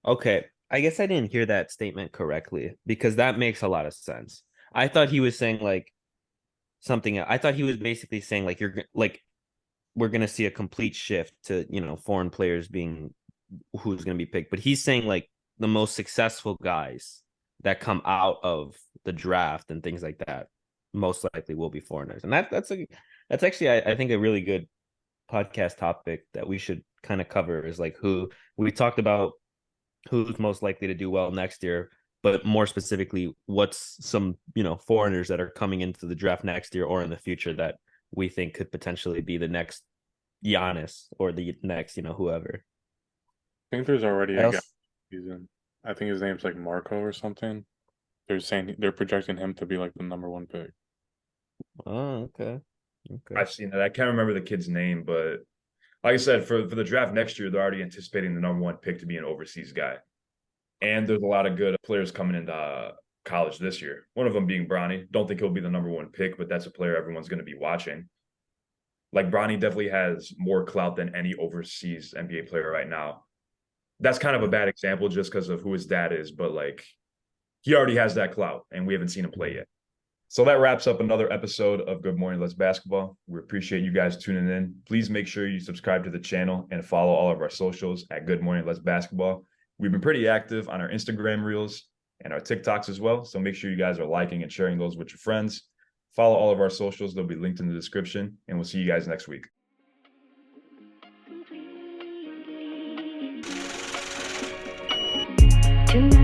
Okay, I guess I didn't hear that statement correctly because that makes a lot of sense. I thought he was saying like something. I thought he was basically saying like you're like we're gonna see a complete shift to foreign players being who's gonna be picked, but he's saying like the most successful guys that come out of the draft and things like that most likely will be foreigners, and that's actually I think a really good podcast topic that we should kind of cover is like who we talked about who's most likely to do well next year, but more specifically, what's some foreigners that are coming into the draft next year or in the future that we think could potentially be the next Giannis or the next whoever. I think there's already I a guy also, season. I think his name's like Marco or something. They're saying they're projecting him to be like the #1 pick. oh, okay. I've seen that. I can't remember the kid's name, but like I said, for the draft next year, they're already anticipating the #1 pick to be an overseas guy. And there's a lot of good players coming into college this year. One of them being Bronny. Don't think he'll be the #1 pick, but that's a player everyone's going to be watching. Like Bronny definitely has more clout than any overseas NBA player right now. That's kind of a bad example just because of who his dad is, but like he already has that clout and we haven't seen him play yet. So that wraps up another episode of Good Morning Let's Basketball. We appreciate you guys tuning in. Please make sure you subscribe to the channel and follow all of our socials at Good Morning Let's Basketball. We've been pretty active on our Instagram reels and our TikToks as well. So make sure you guys are liking and sharing those with your friends. Follow all of our socials. They'll be linked in the description. And we'll see you guys next week. Tonight